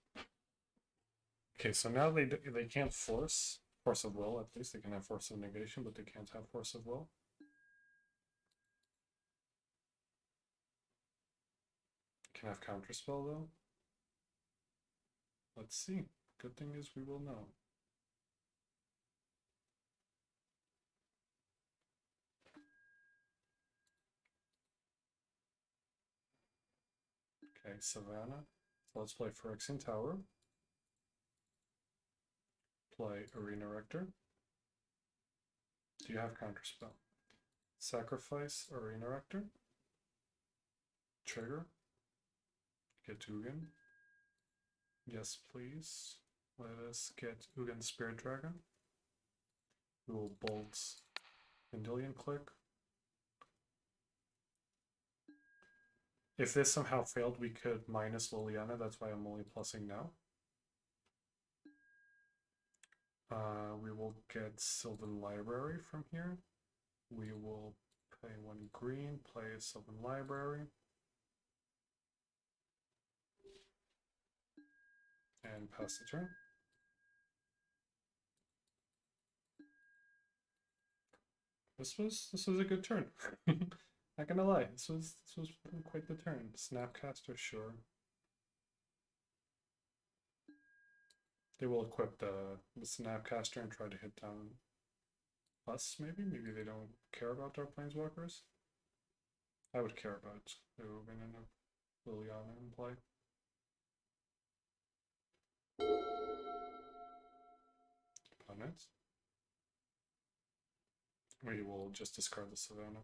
Okay, so now they can't force of will. At least they can have force of negation, but they can't have force of will. Can have counterspell though. Let's see. Good thing is we will know. Okay, Savannah. So let's play Phyrexian Tower. Play Arena Rector. Do you have counterspell? Sacrifice Arena Rector. Trigger. Get Ugin. Yes, please. Let us get Ugin Spirit Dragon. We will bolt Vendilion Click. If this somehow failed, we could minus Liliana. That's why I'm only plussing now. We will get Sylvan Library from here. We will pay 1 green, play Sylvan Library. And pass the turn. This was a good turn. Not gonna lie, this was quite the turn. Snapcaster, sure. They will equip the Snapcaster and try to hit down us, maybe? Maybe they don't care about our planeswalkers? I would care about Ugin and Liliana in play. Opponents. We will just discard the Savannah.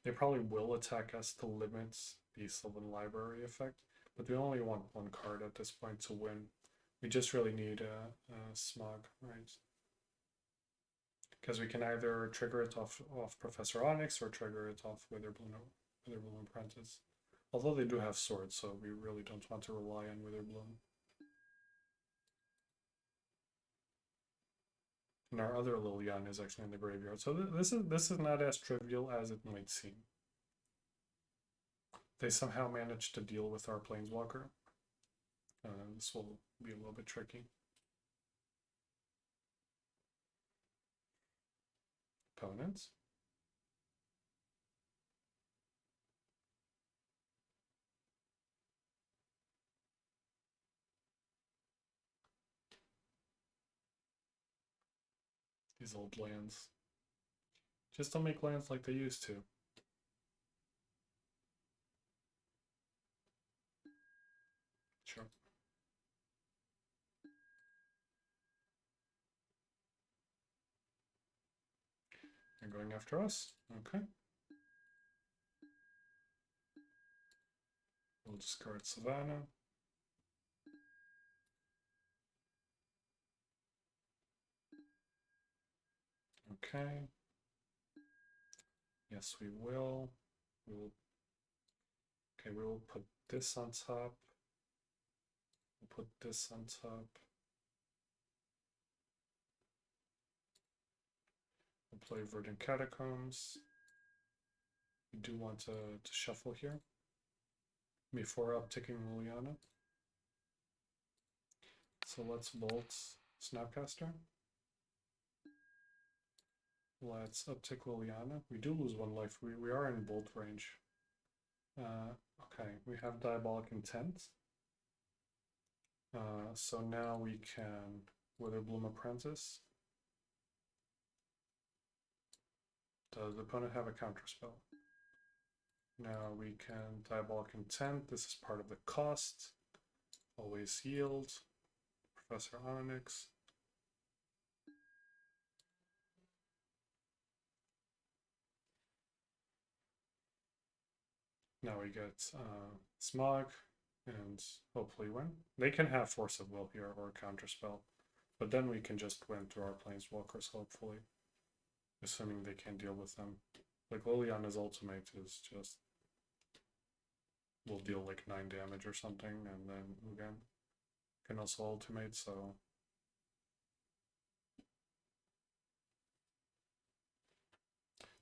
They probably will attack us to limit the Sylvan Library effect, but we only want 1 card at this point to win. We just really need a Smog, right? Because we can either trigger it off Professor Onyx or trigger it off Witherbloom Apprentice. Although they do have swords, so we really don't want to rely on Witherbloom. And our other Liliana is actually in the graveyard. So this is not as trivial as it might seem. They somehow managed to deal with our Planeswalker. This will be a little bit tricky. Opponents. These old lands. Just don't make lands like they used to. Sure. They're going after us. Okay. We'll discard Savannah. Okay. Yes, we will. We will. Okay, we will put this on top. We'll put this on top. We'll play Verdant Catacombs. We do want to shuffle here before upticking Liliana. So let's bolt Snapcaster. Let's uptick Liliana. We do lose 1 life. We are in bolt range. Okay, we have Diabolic Intent. So now we can Witherbloom Apprentice. Does the opponent have a counterspell? Now we can Diabolic Intent. This is part of the cost. Always yield. Professor Onyx. Now we get Smog and hopefully win. They can have Force of Will here or Counterspell, but then we can just win through our Planeswalkers, hopefully. Assuming they can deal with them. Like Liliana's ultimate is just will deal like 9 damage or something, and then again can also ultimate, so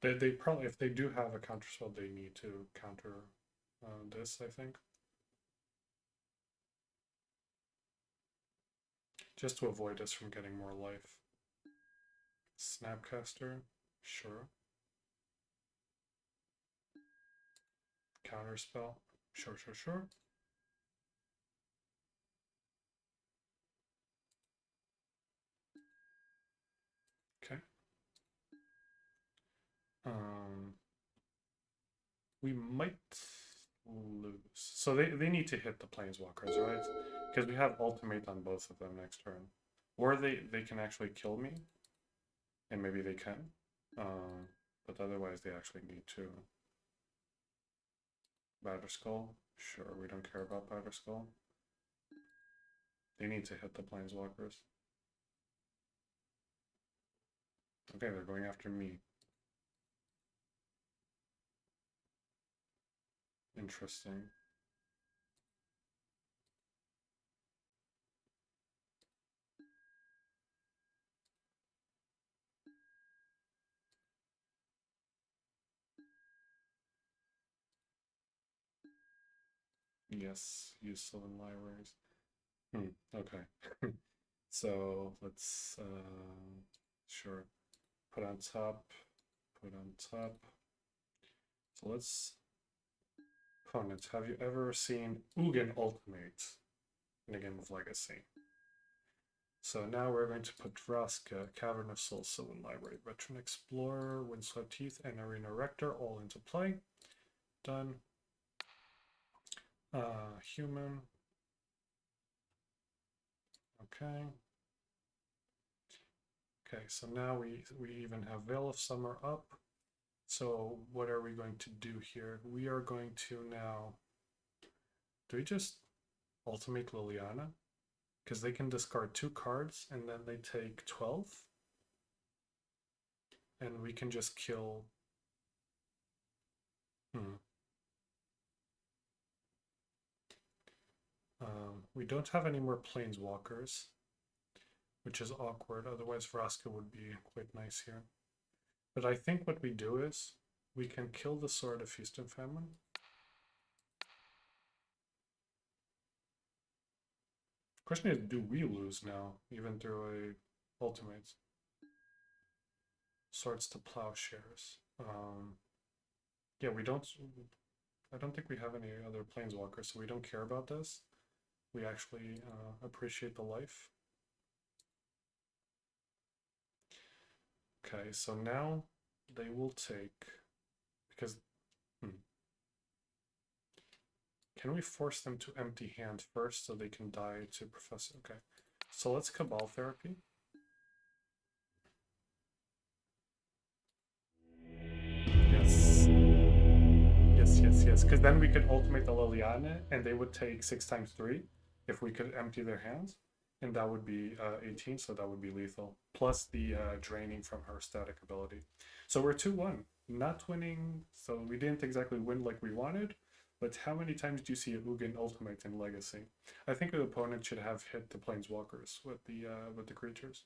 they probably, if they do have a counterspell, they need to counter this, I think. Just to avoid us from getting more life. Snapcaster, sure. Counterspell, sure, sure, sure. Okay. We might lose. So they need to hit the Planeswalkers, right? Because we have ultimate on both of them next turn. Or they can actually kill me. And maybe they can. But otherwise they actually need to. Batterskull? Sure, we don't care about Batterskull. They need to hit the Planeswalkers. Okay, they're going after me. Interesting. Yes, use Sylvan Libraries. Okay. So let's sure. Put on top. Put on top. So let's opponents. Have you ever seen Ugin ultimate in a game of Legacy? So now we're going to put Vraska, Cavern of Souls, Sylvan Library, Veteran Explorer, Windswept Teeth, and Arena Rector all into play. Done. Human. Okay. Okay, so now we even have Veil of Summer up. So what are we going to do here? We are going to now... Do we just ultimate Liliana? Because they can discard 2 cards and then they take 12. And we can just kill... we don't have any more Planeswalkers, which is awkward. Otherwise Vraska would be quite nice here. But I think what we do is we can kill the Sword of Feast and Famine. Question is, do we lose now, even through a ultimate? Swords to Plowshares. Yeah, we don't... I don't think we have any other Planeswalkers, so we don't care about this. We actually appreciate the life. Okay, so now they will take... Because... can we force them to empty hand first so they can die to Professor? Okay, so let's Cabal Therapy. Yes. Yes, yes, yes. Because then we could ultimate the Liliana and they would take 6 x 3 if we could empty their hands. And that would be 18, so that would be lethal. Plus the draining from her static ability. So we're 2-1. Not winning, so we didn't exactly win like we wanted. But how many times do you see a Ugin ultimate in Legacy? I think the opponent should have hit the Planeswalkers with the creatures.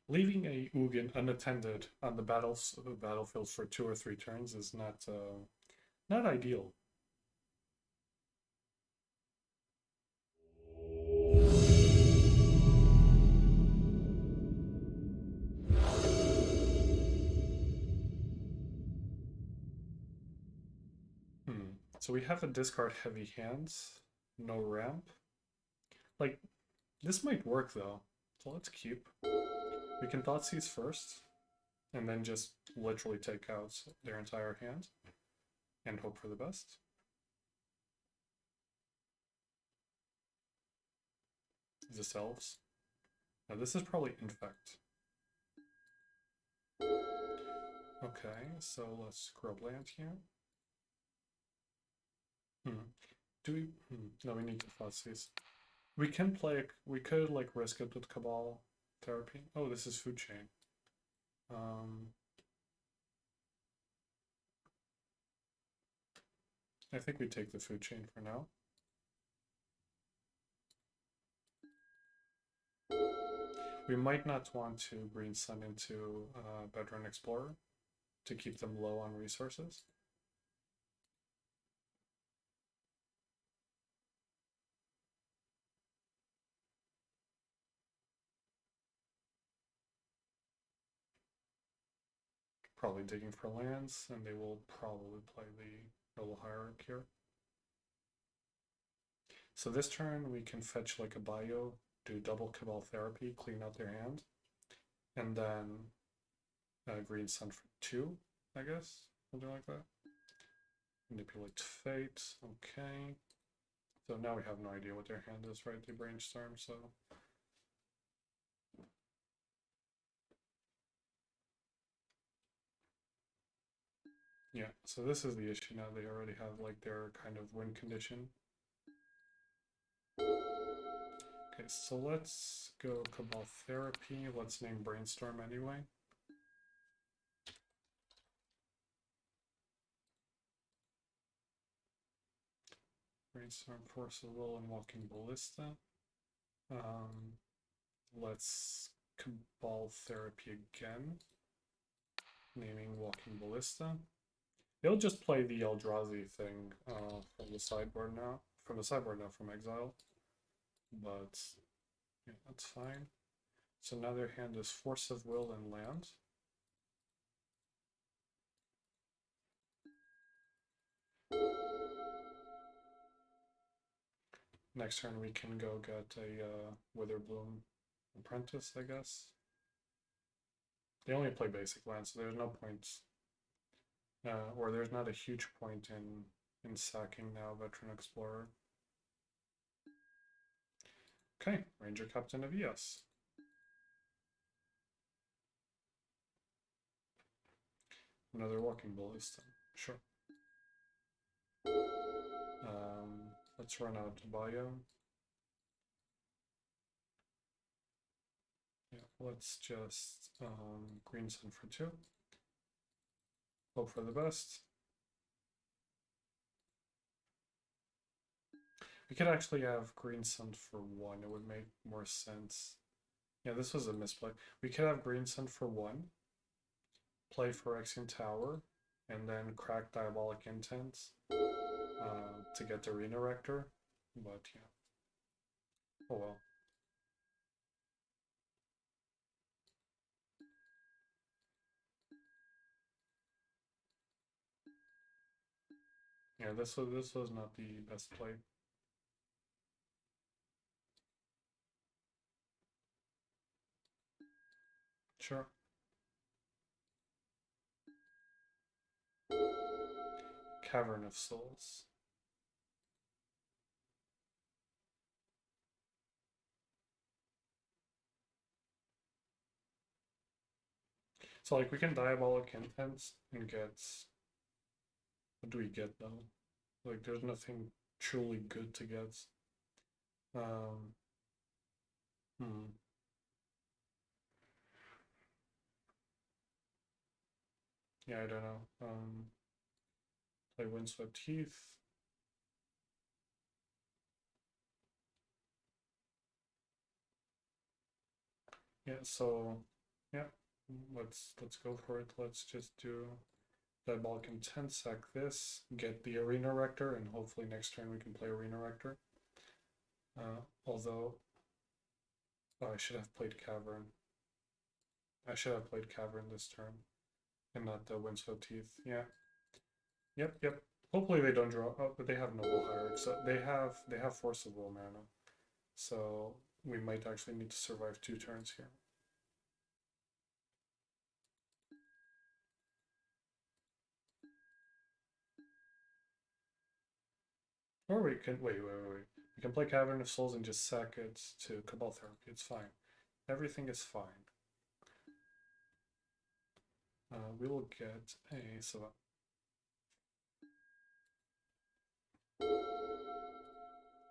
Leaving a Ugin unattended on the battlefield for 2 or 3 turns is not ideal. So we have a discard heavy hands, no ramp. Like, this might work though. So let's keep. We can Thoughtseize first, and then just literally take out their entire hand and hope for the best. This elves. Now this is probably Infect. Okay, so let's grub land here. Do we? No, we need to Thoughtseize. We can play. We could like risk it with Cabal Therapy. Oh, this is Food Chain. I think we take the Food Chain for now. We might not want to Green Sun into Veteran Explorer to keep them low on resources. Probably digging for lands, and they will probably play the Noble Hierarch here. So this turn we can fetch like a bio, do double Cabal Therapy, clean out their hand, and then Green Sun for 2, I guess, something like that. Manipulate Fate, okay. So now we have no idea what their hand is, right? They brainstorm, so. Yeah, so this is the issue now. They already have like their kind of win condition. Okay, so let's go Cabal Therapy. Let's name Brainstorm anyway. Brainstorm, Force of Will, and Walking Ballista. Let's Cabal Therapy again. Naming Walking Ballista. They'll just play the Eldrazi thing from the sideboard now. From Exile. But yeah, that's fine. So now their hand is Force of Will and land. Next turn we can go get a Witherbloom Apprentice, I guess. They only play basic lands, so there's no points. Or there's not a huge point in sacking now Veteran Explorer. Okay, Ranger Captain of ES. Another Walking Ballista, sure. Let's run out to bio. Yeah, let's just Green Sun for 2. Hope for the best. We could actually have Green Sun for 1. It would make more sense. Yeah, this was a misplay. We could have Green Sun for 1, play Phyrexian Tower, and then crack Diabolic Intents to get the Arena Rector. But yeah. Oh well. Yeah, this was not the best play. Sure. Cavern of Souls. So like we can Diabolic Intense and get, what do we get though? Like there's nothing truly good to get. Um, hmm. Yeah, I don't know. Play Windswept Heath. Yeah, so yeah, let's go for it. Let's just do Diabolic Intent, sack this, get the Arena Rector, and hopefully next turn we can play Arena Rector. Although, oh, I should have played Cavern. I should have played Cavern this turn, and not the Windswept Heath. Yeah. Yep. Hopefully they don't draw. Oh, but they have Noble Hierarch, so they have Force of Will mana. So we might actually need to survive 2 turns here. Or we can wait. We can play Cavern of Souls and just sack it to Cabal Therapy. It's fine. Everything is fine. We will get a Savant.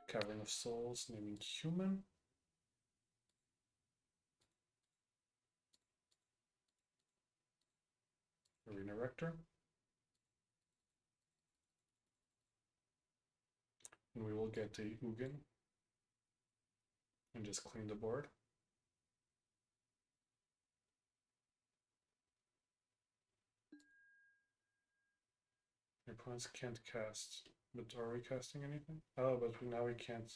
Cavern of Souls, naming human. Arena Rector. And we will get a Ugin. And just clean the board. Your opponents can't cast. But are we casting anything? Oh, but now we can't.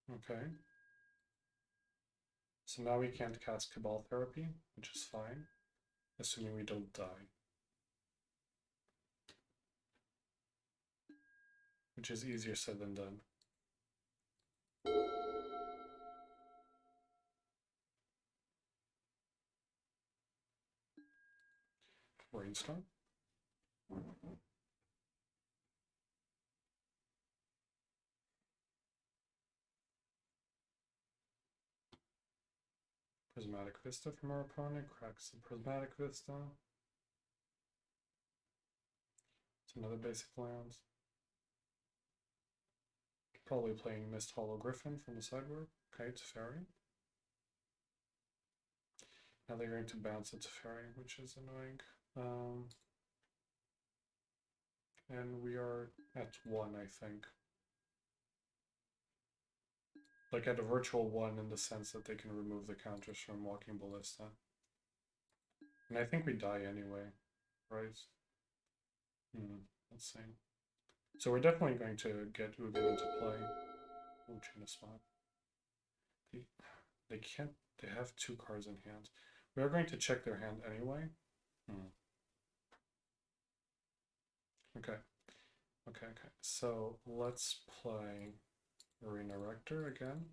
Okay. So now we can't cast Cabal Therapy, which is fine, assuming we don't die. Which is easier said than done. Brainstorm. Prismatic Vista from our opponent, cracks the Prismatic Vista. It's another basic land. Probably playing Mist Hollow Griffin from the sideboard. Okay, Teferi. Now they're going to bounce a Teferi, which is annoying. And we are at 1, I think. Like at a virtual 1 in the sense that they can remove the counters from Walking Ballista. And I think we die anyway, right? Let's see. So we're definitely going to get Ugin into play. Oh, Chain of Smog. They can't, they have 2 cards in hand. We are going to check their hand anyway. Okay. So let's play Arena Rector again.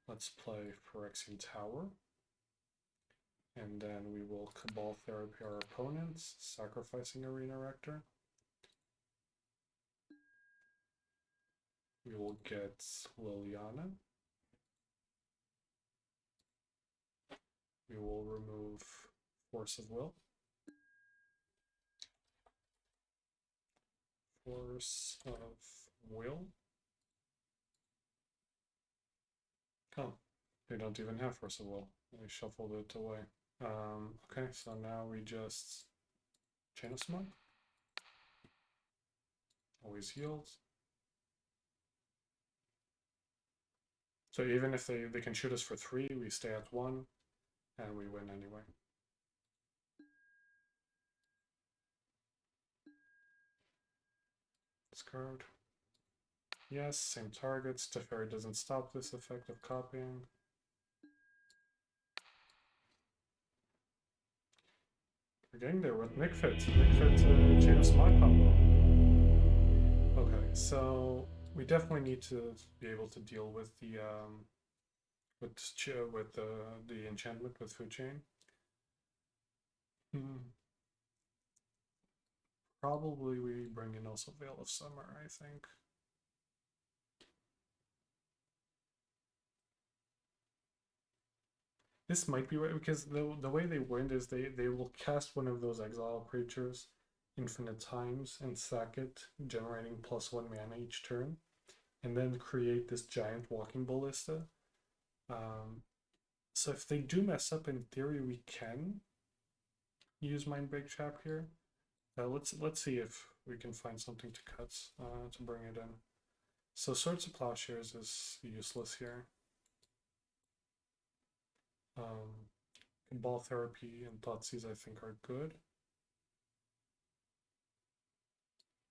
Let's play Phyrexian Tower. And then we will Cabal Therapy our opponents, sacrificing Arena Rector. We will get Liliana. We will remove Force of Will. Force of Will. Oh, they don't even have Force of Will. We shuffled it away. Okay, so now we just Chain of Smog. Always yields. So even if they can shoot us for 3, we stay at 1, and we win anyway. Discard. Yes, same targets. Teferi doesn't stop this effect of copying. We're getting there with Nickfit. Chain of Smog combo. Okay. So we definitely need to be able to deal with the with the enchantment with food chain. Hmm. Probably we bring in also Veil of Summer, I think. This might be right because the way they win is they will cast one of those exile creatures infinite times and sack it, generating +1 mana each turn, and then create this giant walking ballista. Um, so if they do mess up, in theory, we can use Mindbreak Trap here. Let's see if we can find something to cut to bring it in. So Swords of Plowshares is useless here. Ball Therapy and Thoughtseize I think are good.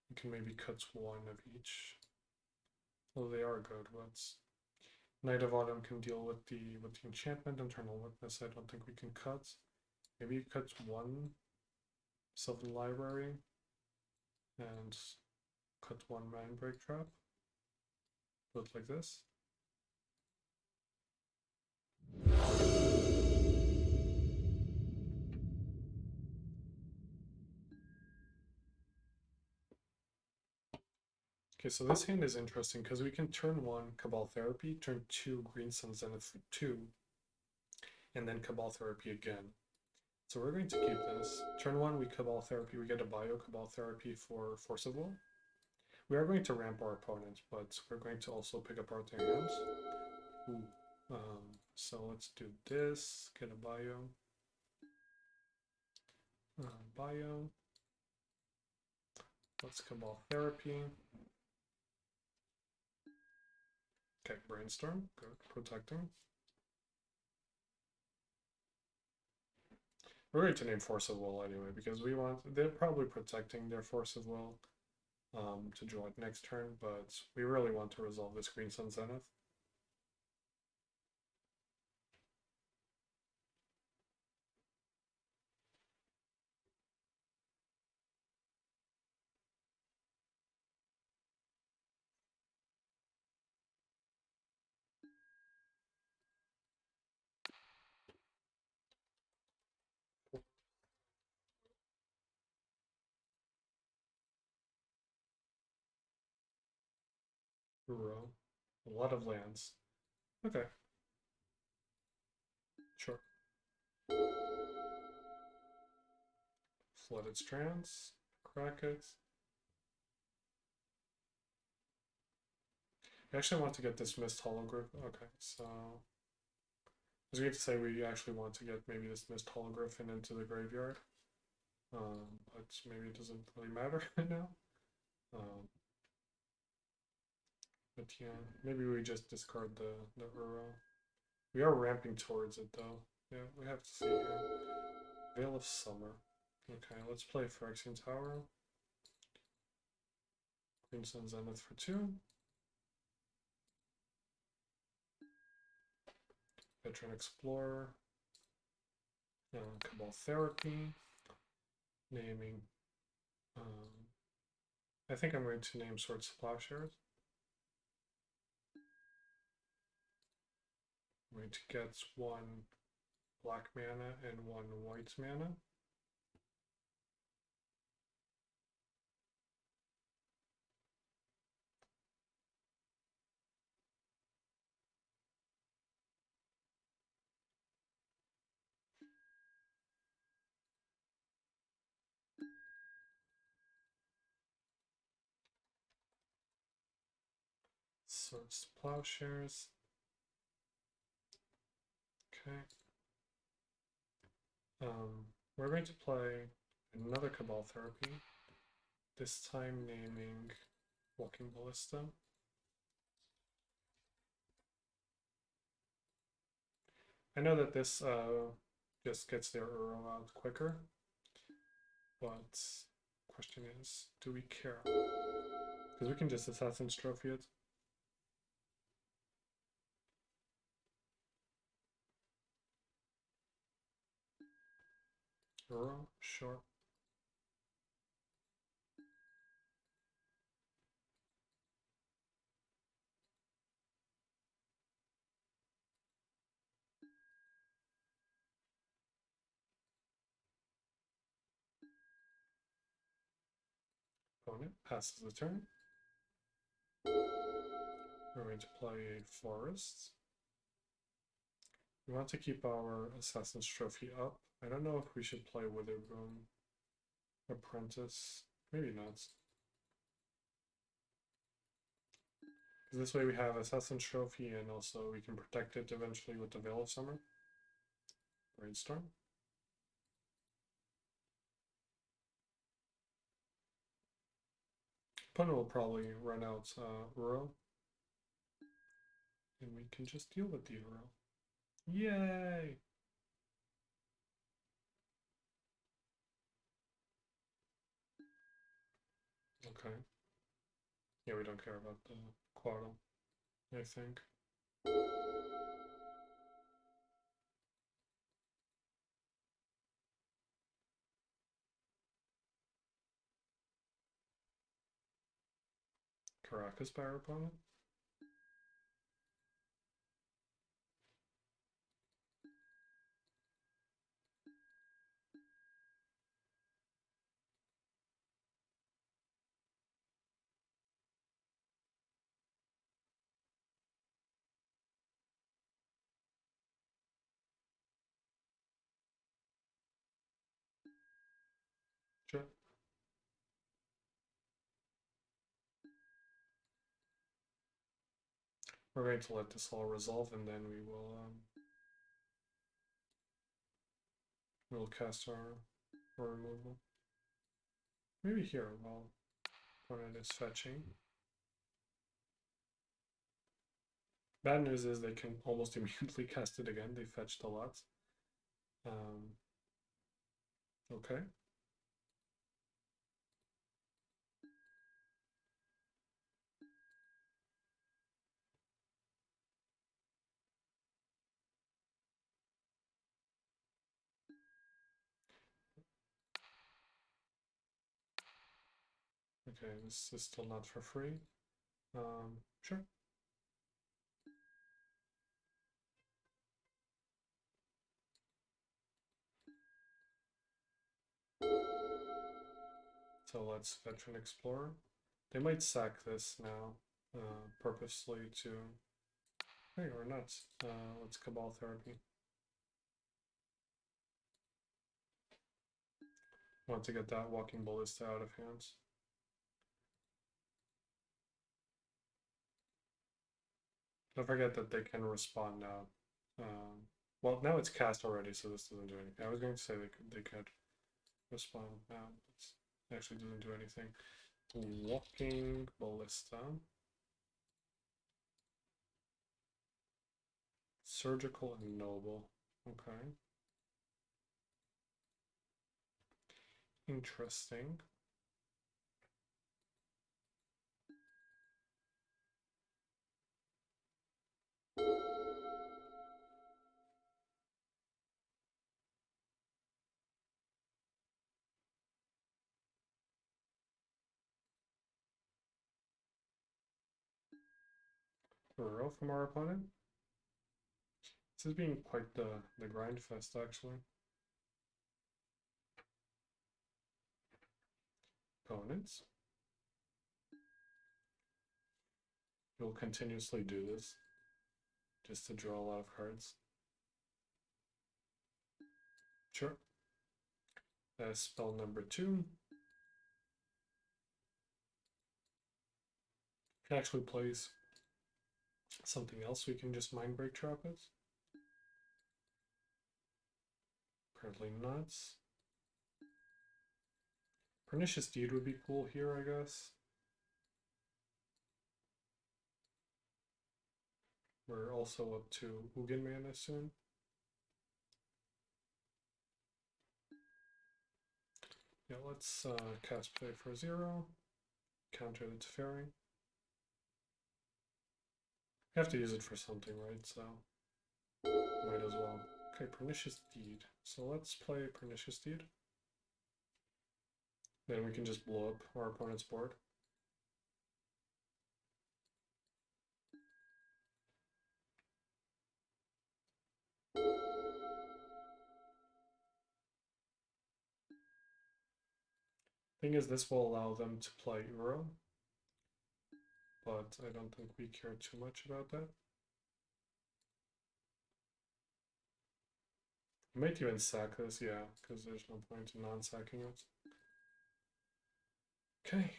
You can maybe cut one of each. Well, they are good, but Knight of Autumn can deal with the enchantment. Internal Witness I don't think we can cut. Maybe you cut one Sylvan Library and cut one Mindbreak Trap. Do it like this. Okay, so this hand is interesting because we can turn 1 Cabal Therapy, turn 2 Green Sun Zenith 2, and then Cabal Therapy again. So we're going to keep this. Turn 1 we Cabal Therapy, we get a Bio Cabal Therapy for Force of Will. We are going to ramp our opponent, but we're going to also pick apart their hands. Ooh. So let's do this, get a Bio. Bio. Let's Cabal Therapy. Okay, Brainstorm, good, protecting. We're going to name Force of Will anyway, because they're probably protecting their Force of Will to draw it next turn, but we really want to resolve this Green Sun Zenith. Row. A lot of lands. Okay, sure. Flooded Strands, crack it. I actually want to get this Mist Hologlyph. Okay, so I was going to say we actually want to get maybe this Mist Hologryphon into the graveyard, but maybe it doesn't really matter right now. But yeah, maybe we just discard the Uro. We are ramping towards it though. Yeah, we have to see here. Veil of Summer. Okay, let's play Phyrexian Tower. Green Sun Zenith for 2. Veteran Explorer. Cabal Therapy. Naming. I think I'm going to name Swords of Plowshares. I'm going to get 1 black mana and 1 white mana. Swords of Plowshares. Okay. We're going to play another Cabal Therapy, this time naming Walking Ballista. I know that this just gets their Uro out quicker, but question is, do we care? Because we can just Assassin's Trophy it. Uro, sure. Opponent passes the turn. We're going to play a forest. We want to keep our Assassin's Trophy up. I don't know if we should play Witherbloom Apprentice. Maybe not. Because this way we have Assassin's Trophy and also we can protect it eventually with the Veil of Summer. Brainstorm. Opponent will probably run out Uro. And we can just deal with the Uro. Yay! Okay. Yeah, we don't care about the Quaddle, I think. Caracas by our opponent. Sure. We're going to let this all resolve and then we'll cast our removal. Maybe here while opponent is fetching. Bad news is they can almost immediately cast it again. They fetched a lot. Okay. Okay, this is still not for free. Sure. So let's Veteran Explorer. They might sack this now, purposely to... Hey, or not. Let's Cabal Therapy. Want to get that Walking Ballista out of hands. Don't forget that they can respond now. Well, now it's cast already, so this doesn't do anything. I was going to say they could respond now, but it actually doesn't do anything. Walking Ballista. Surgical and Noble. Okay. Interesting. Row from our opponent. This is being quite the grind fest, actually. Opponents. You'll continuously do this just to draw a lot of cards. Sure. Spell number 2. Can actually place something else we can just Mind Break Trap it. Apparently not. Pernicious Deed would be cool here, I guess. We're also up to Ugin mana soon. Yeah, let's cast Play for 0. Counter the Teferi. We have to use it for something, right? So might as well. Okay, Pernicious Deed. So let's play Pernicious Deed. Then we can just blow up our opponent's board. Thing is, this will allow them to play Uro, but I don't think we care too much about that. I might even sack this, yeah, because there's no point in non-sacking it. Okay.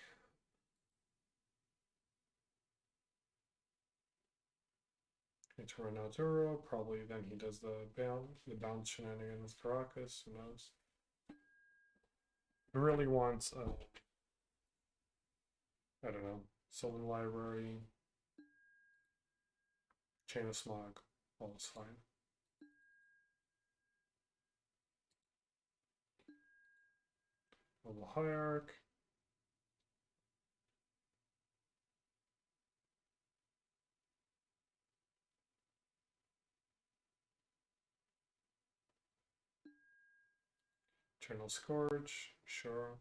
I turn out Uro, probably then he does the bounce shenanigans, Caracas, who knows. He really wants, I don't know, Sylvan Library, Chain of Smog, all is fine. Noble Hierarch. Eternal Scourge, sure.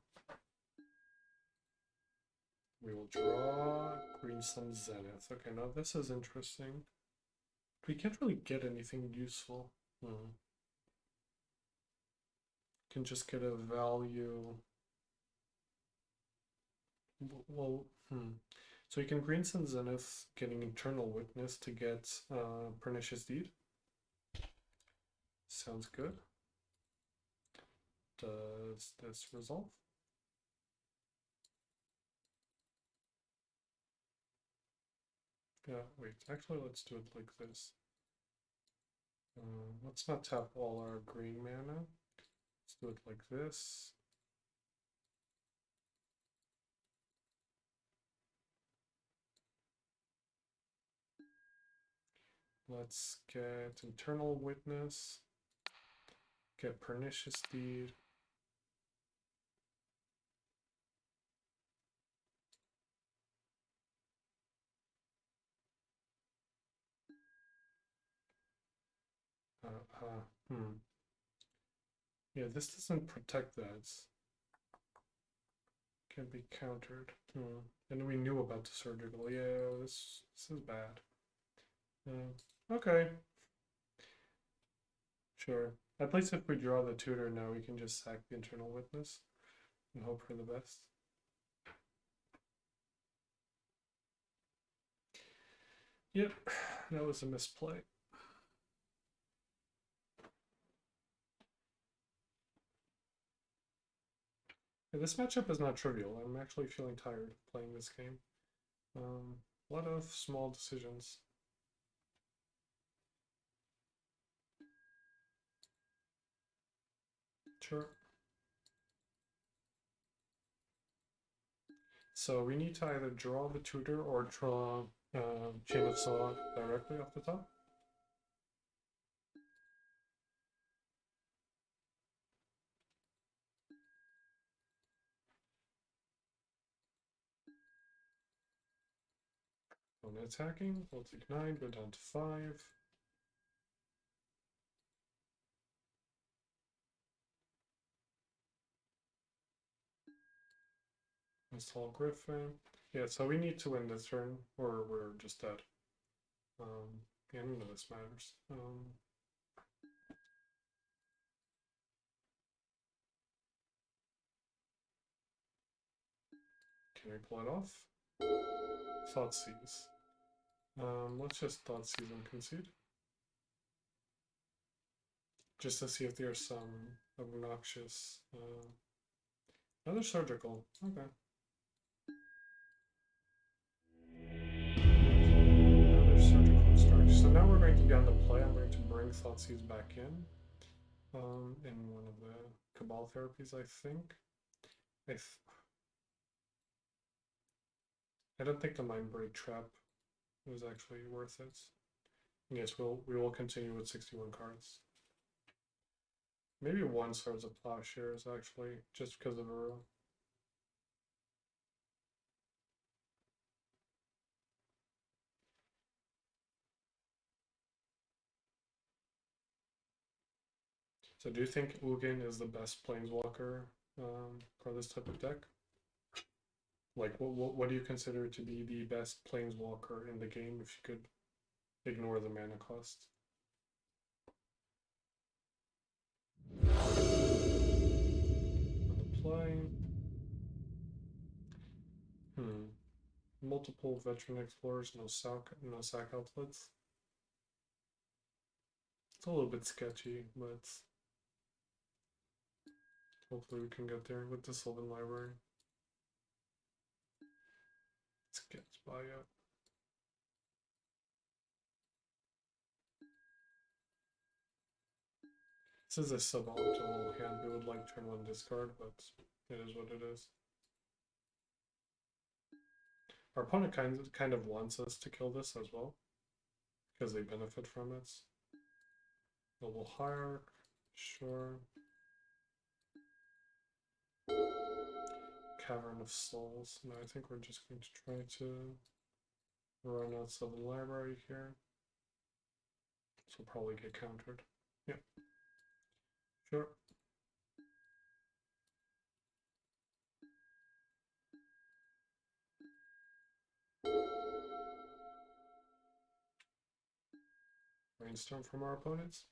We will draw Green Sun Zenith. Okay, now this is interesting. We can't really get anything useful. Can just get a value. Well, So you can Green Sun Zenith, getting Eternal Witness to get Pernicious Deed. Sounds good. Does this resolve? Yeah, wait, actually let's do it like this. Let's not tap all our green mana. Let's do it like this. Let's get Eternal Witness. Get Pernicious Deed. Yeah, this doesn't protect that. Can be countered. And we knew about the surgical. Yeah, this is bad. Okay. Sure. At least if we draw the tutor now, we can just sack the Internal Witness and hope for the best. Yep, that was a misplay. Yeah, this matchup is not trivial. I'm actually feeling tired playing this game. A lot of small decisions. Sure. So we need to either draw the tutor or draw Chain of Saw directly off the top. On attacking, we'll take 9, go down to 5. Install Griffin. Yeah, so we need to win this turn, or we're just dead. Yeah, none of this matters. Can we pull it off? Thoughtseize. Let's just Thoughtseize and concede. Just to see if there's some obnoxious... another surgical. Okay. Another surgical strike. So now we're going to be on the play. I'm going to bring Thoughtseize back in one of the Cabal therapies, I think. I don't think the Mind Break Trap was actually worth it. Yes, we will continue with 61 cards. Maybe one Swords of Plowshares actually, just because of Uro. So do you think Ugin is the best Planeswalker for this type of deck? Like, what do you consider to be the best Planeswalker in the game if you could ignore the mana cost? On the play. Multiple veteran explorers, no sack outlets. It's a little bit sketchy, but hopefully we can get there with the Sylvan Library. Let's get by up. This is a suboptimal hand. We would like turn one discard, but it is what it is. Our opponent kind of wants us to kill this as well, because they benefit from it. Noble Hierarch, sure. Cavern of Souls. No, I think we're just going to try to run out Sylvan Library here. This will probably get countered. Yeah. Sure. Brainstorm from our opponents.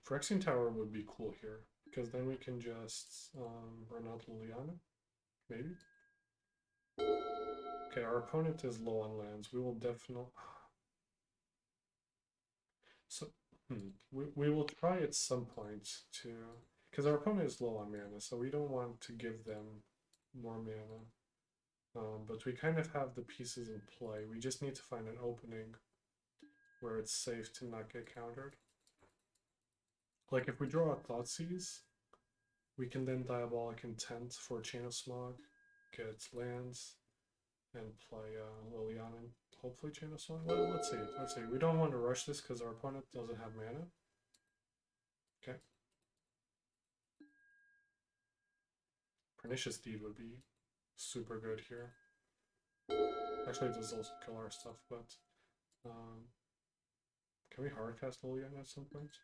Phyrexian Tower would be cool here, because then we can just run out Liliana, maybe? Okay, our opponent is low on lands. We will definitely... So, we will try at some point to... Because our opponent is low on mana, so we don't want to give them more mana. But we kind of have the pieces in play. We just need to find an opening where it's safe to not get countered. Like if we draw a Thoughtseize, we can then Diabolic Intent for Chain of Smog, get lands, and play Liliana. Hopefully Chain of Smog. Well, let's see. We don't want to rush this because our opponent doesn't have mana. Okay. Pernicious Deed would be super good here. Actually, it does also kill our stuff, but can we hardcast Liliana at some point?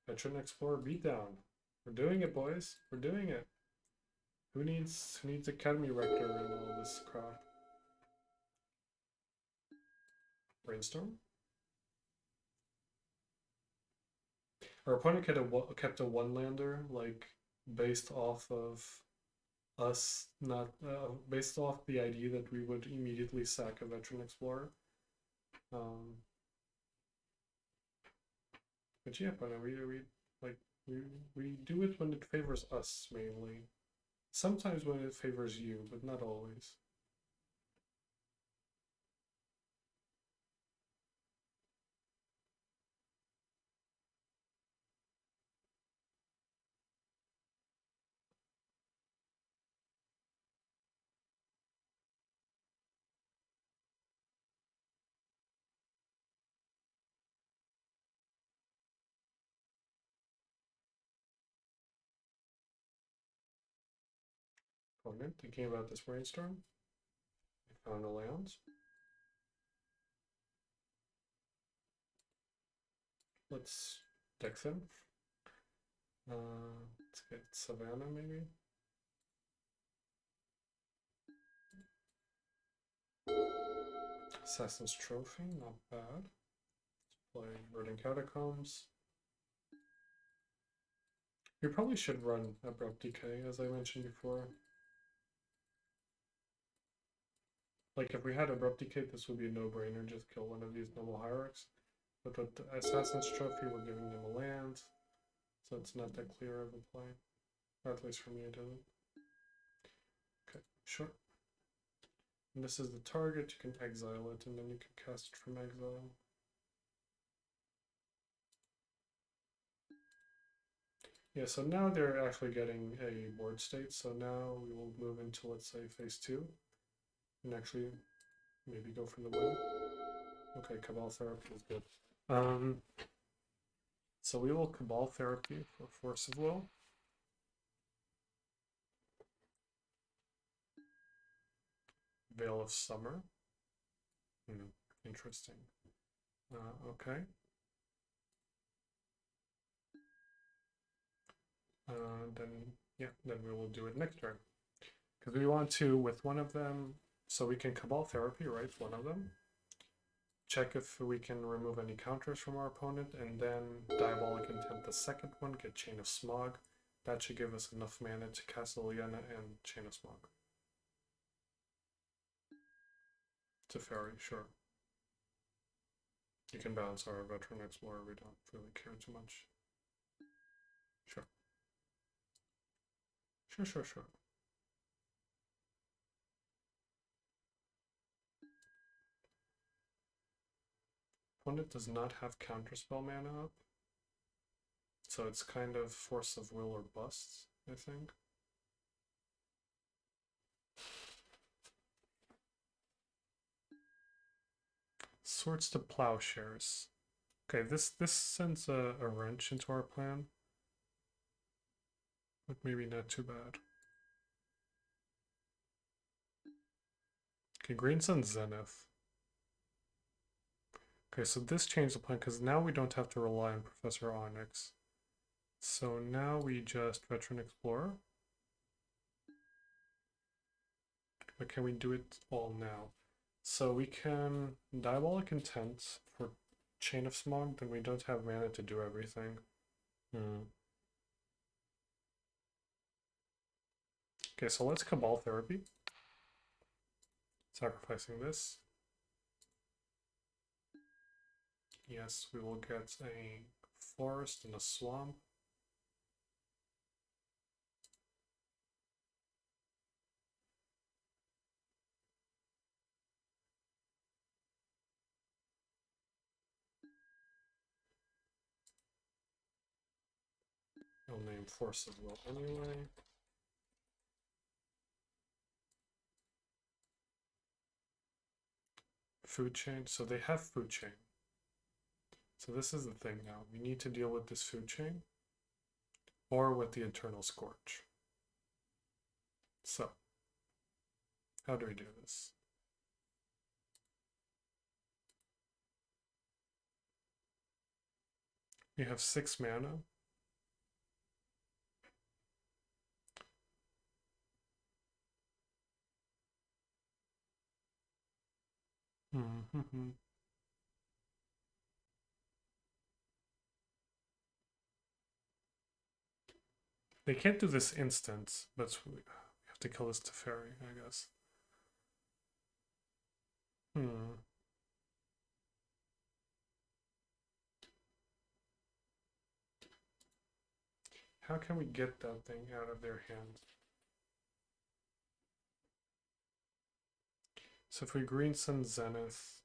Veteran Explorer beatdown. We're doing it, boys. We're doing it. Who needs Academy Rector and all this crap? Brainstorm? Our opponent kept a one-lander, like, based off of us not... based off the idea that we would immediately sack a Veteran Explorer. But yeah, but we do it when it favors us, mainly. Sometimes when it favors you, but not always. Opponent thinking about this brainstorm. I found a land. Let's dex him. Let's get Savannah maybe. Assassin's Trophy, not bad. Let's play Burning Catacombs. We probably should run Abrupt Decay, as I mentioned before. Like, if we had Abrupt Decay, this would be a no-brainer, just kill one of these Noble Hierarchs. But with the Assassin's Trophy, we're giving them a land, so it's not that clear of a play. Or at least for me, it doesn't. Okay, sure. And this is the target, you can exile it, and then you can cast it from exile. Yeah, so now they're actually getting a board state, so now we will move into, let's say, phase 2, and actually maybe go for the win. Okay, Cabal Therapy is good. So we will Cabal Therapy for Force of Will. Veil of Summer. Interesting. Okay. Then we will do it next turn. Because we want to, with one of them, so we can Cabal Therapy, right? One of them. Check if we can remove any counters from our opponent, and then Diabolic Intent, the second one, get Chain of Smog. That should give us enough mana to cast Liliana and Chain of Smog. Teferi, sure. You can balance our Veteran Explorer, we don't really care too much. Sure. Sure. Opponent does not have Counterspell mana up. So it's kind of Force of Will or Bust, I think. Swords to Plowshares. Okay, this sends a wrench into our plan. But maybe not too bad. Okay, green sends Zenith. Okay, so this changed the plan because now we don't have to rely on Professor Onyx. So now we just Veteran Explorer. But can we do it all now? So we can Diabolic Intent for Chain of Smog, then we don't have mana to do everything. Okay, so let's Cabal Therapy. Sacrificing this. Yes, we will get a forest and a swamp. I'll name Force of Will anyway. Food chain. So they have food chain. So this is the thing now. We need to deal with this food chain or with the Eternal Scorch. So, how do we do this? We have 6 mana. They can't do this instant, but we have to kill this Teferi, I guess. How can we get that thing out of their hands? So if we green send Zenith,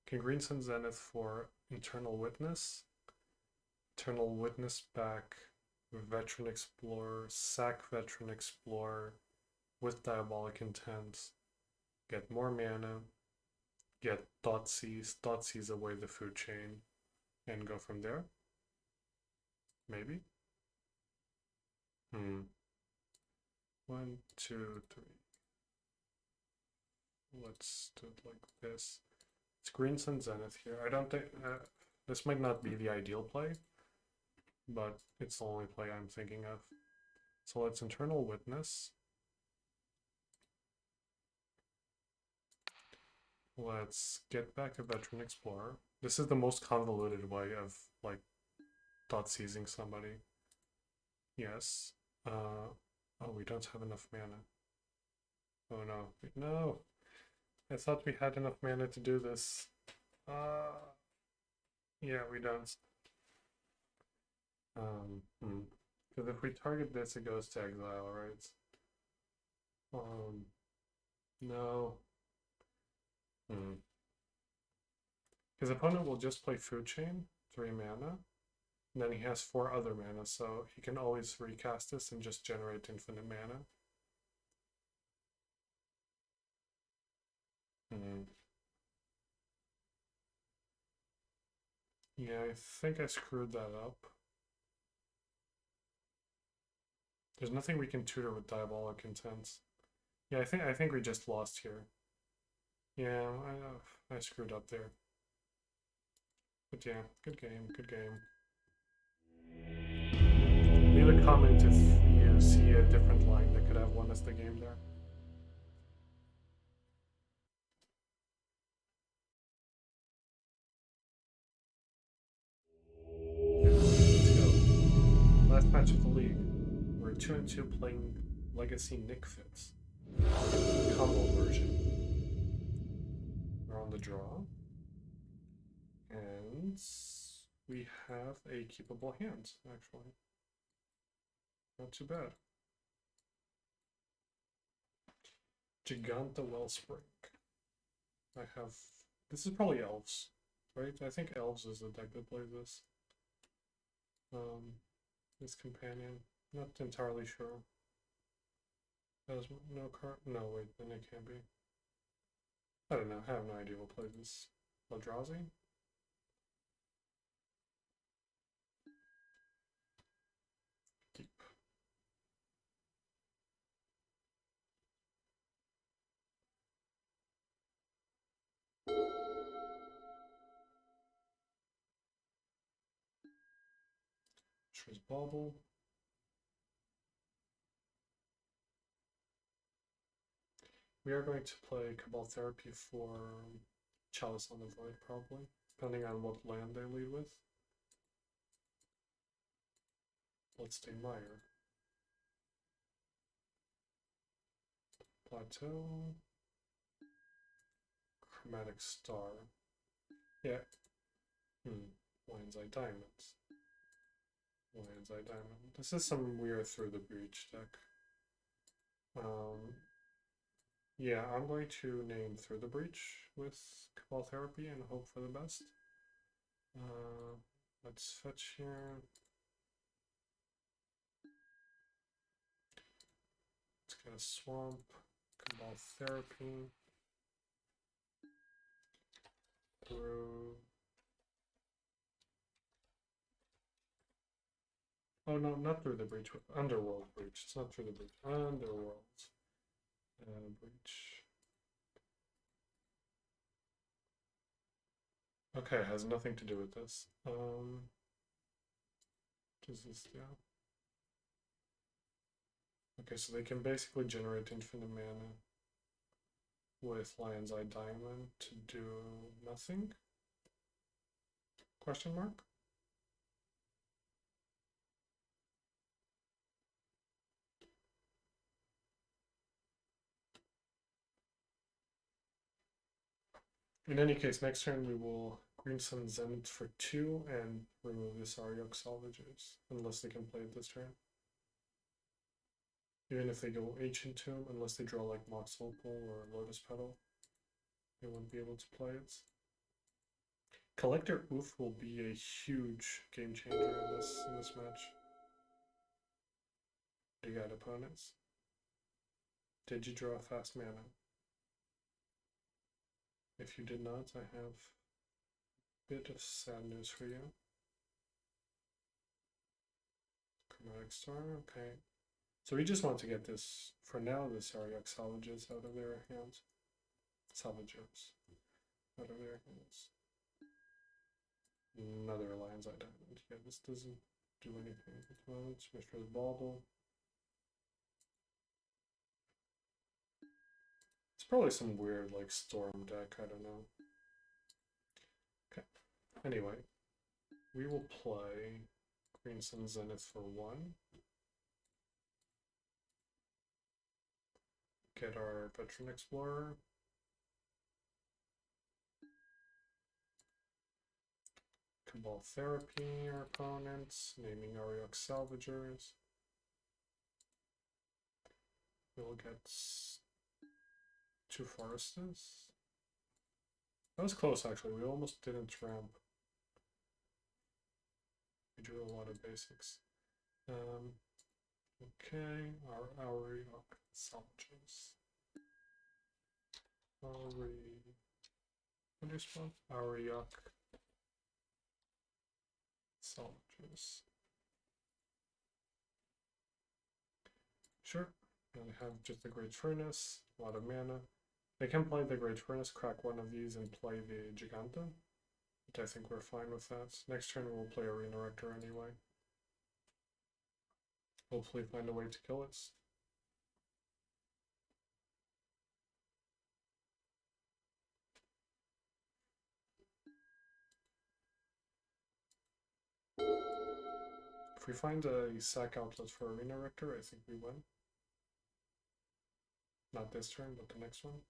can green send Zenith for Eternal Witness? Eternal Witness back, Veteran Explorer, sack Veteran Explorer with Diabolic Intent, get more mana, get Thoughtseize away the food chain, and go from there? Maybe? 1, 2, 3. Let's do it like this. It's green sun Zenith here. I don't think this might not be the ideal play, but it's the only play I'm thinking of. So let's Eternal Witness. Let's get back a Veteran Explorer. This is the most convoluted way of like seizing somebody. Yes. Oh, we don't have enough mana. Oh no. No. I thought we had enough mana to do this. Yeah, we don't. Because if we target this, it goes to exile, right? No. His opponent will just play Food Chain, 3 mana, and then he has 4 other mana, so he can always recast this and just generate infinite mana. Yeah, I think I screwed that up. There's nothing we can tutor with Diabolic Intents. Yeah, I think we just lost here. Yeah, I screwed up there. But yeah, good game, good game. Leave a comment if you see a different line that could have won us the game there. Let's go. Last match of the league. We're 2-2 playing Legacy Nick Fits. Combo version. We're on the draw. And we have a keepable hand, actually. Not too bad. Giganta Wellspring. I have... This is probably Elves, right? I think Elves is the deck that plays this. This companion. Not entirely sure. Has no card? No, wait, then it can't be. I don't know, I have no idea what plays this. Eldrazi? Keep. Choose Bauble. We are going to play Cabal Therapy for Chalice on the Void, probably, depending on what land they lead with. Bloodstained Mire. Plateau. Chromatic Star. Yeah. Lion's Eye Diamonds. Lion's Eye Diamond. This is some weird Through the Breach deck. Yeah, I'm going to name Through the Breach with Cabal Therapy and hope for the best. Let's fetch here. Let's get a Swamp, Cabal Therapy, through. Oh no, not Through the Breach, with Underworld Breach. It's not Through the Breach. Underworld Breach. Okay, it has nothing to do with this. Does this, yeah. Okay, so they can basically generate infinite mana with Lion's Eye Diamond to do nothing? Question mark? In any case, next turn we will Green Sun Zenith for 2 and remove the Saryok Salvagers, unless they can play it this turn. Even if they go Ancient Tomb, unless they draw like Mox Opal or Lotus Petal, they won't be able to play it. Collector Oof will be a huge game changer in this match. Do you got opponents? Did you draw fast mana? If you did not, I have a bit of sad news for you. Chromatic Star, okay. So we just want to get this, for now, the Saryok Salvages out of their hands. Salvagers out of their hands. Another Lion's Eye Diamond. Yeah, this doesn't do anything at the moment. Mr. Bauble. It's probably some weird, like, Storm deck, I don't know. Okay. Anyway, we will play Green Sun Zenith for 1. Get our Veteran Explorer. Cabal Therapy, our opponents, naming Saryok Salvagers. We'll get 2 Foresters. That was close, actually. We almost didn't ramp. We drew a lot of basics. Okay, our Saryok Salvagers. What do you spell? Saryok Salvagers. Sure. And they have just the Great Furnace, a lot of mana. They can play the Great Furnace, crack one of these, and play the Giganta. But I think we're fine with that. Next turn we'll play Arena Rector anyway. hopefully find a way to kill it. If we find a sack outlet for Arena Rector, I think we win. Not this turn, but the next one.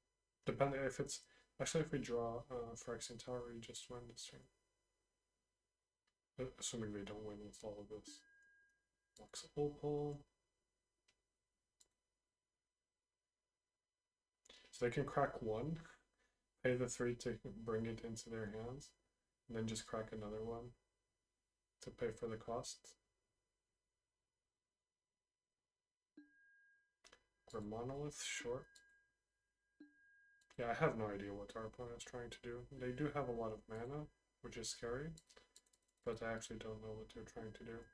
Depending if it's actually if we draw Phyrexian Tower, we just win this turn. Assuming they don't win with all of this. Lux Opal. So they can crack one, pay the 3 to bring it into their hands, and then just crack another one to pay for the cost. Or Monolith, sure. Yeah, I have no idea what our opponent is trying to do. They do have a lot of mana, which is scary, but I actually don't know what they're trying to do.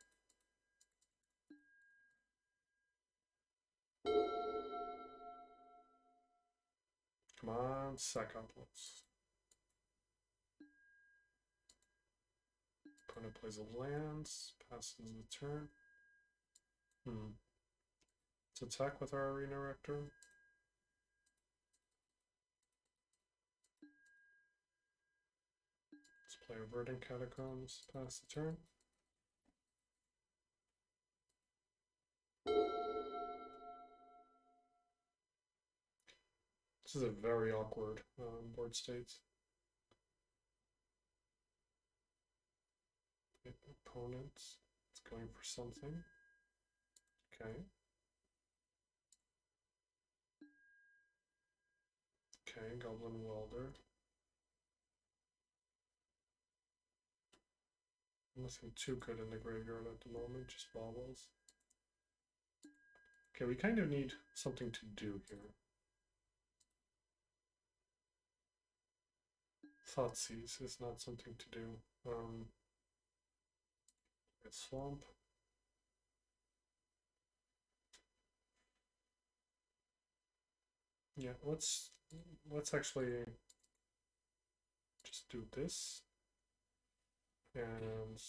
Come on, sack outlets. Opponent plays a lands, passes the turn. Let's attack with our Arena Rector. Let's play a Verdant Catacombs, pass the turn. This is a very awkward board state. Opponent is going for something. Okay. Okay, Goblin Welder. Nothing too good in the graveyard at the moment, just baubles. Okay, we kind of need something to do here. Thoughtseize is not something to do. It's Swamp. Yeah, let's actually just do this and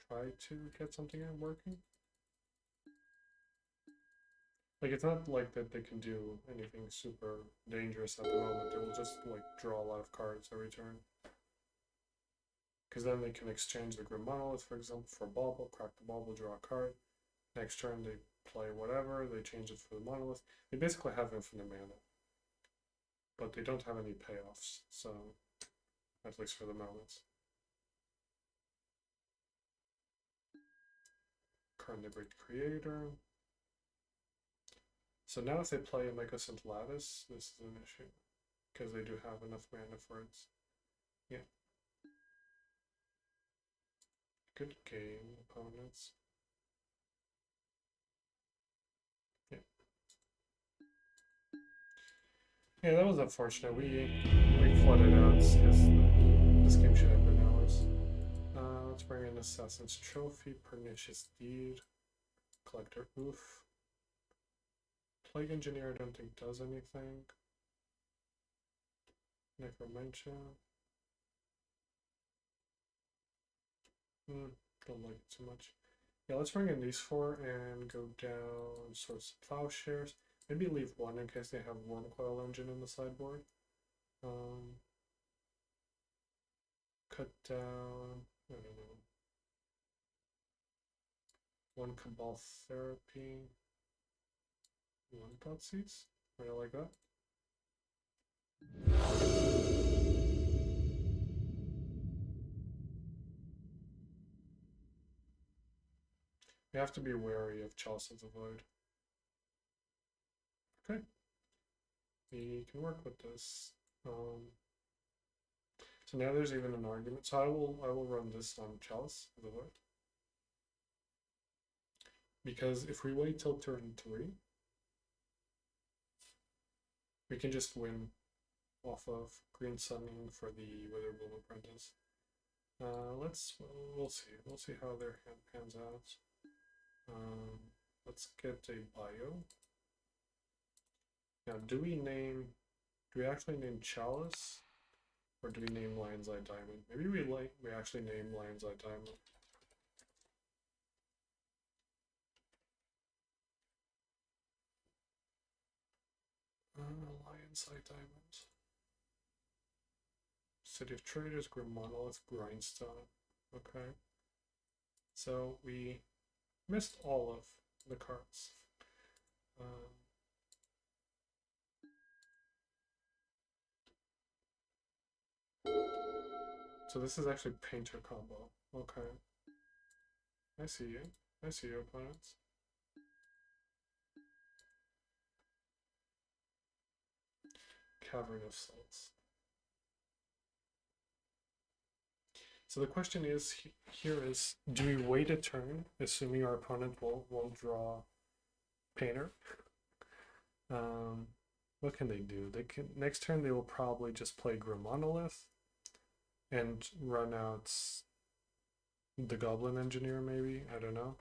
try to get something working. Like, it's not like that they can do anything super dangerous at the moment. They will just like draw a lot of cards every turn. Because then they can exchange the Grim Monolith, for example, for a bauble, crack the bauble, draw a card. Next turn they play whatever, they change it for the Monolith. They basically have infinite mana. But they don't have any payoffs, so at least for the moment. Carnivorate Creator. So now if they play a Magnificent Lattice, this is an issue. Because they do have enough mana for it. Yeah. Good game, opponents. Yeah. Yeah, that was unfortunate. We flooded out because this game should have been ours. Let's bring in Assassin's Trophy, Pernicious Deed, Collector Oof. Plague Engineer I don't think does anything. Necromantia. Don't like it too much. Yeah, let's bring in these 4 and go down Swords of Plowshares. Maybe leave 1 in case they have Wormcoil Engine in the sideboard. Cut down, I don't know. 1 Cabal Therapy. 1 Thoughtseize. I like that. We have to be wary of Chalice of the Void. Okay. We can work with this. So now there's even an argument. So I will run this on Chalice of the Void. Because if we wait till turn 3, we can just win off of Green Sunning for the Witherbloom Apprentice. We'll see. We'll see how their hand pans out. Let's get a bio. Now, do we actually name Chalice? Or do we name Lion's Eye Diamond? Maybe we actually name Lion's Eye Diamond. Inside Diamonds. City of Traders, Grim Monolith, Grindstone. Okay. So we missed all of the cards. So this is actually Painter combo. Okay. I see you. I see your opponents. Cavern of Souls. So the question is here is, do we wait a turn, assuming our opponent won't draw Painter? What can they do? They can next turn they will probably just play Grim Monolith and run out the Goblin Engineer, maybe. I don't know.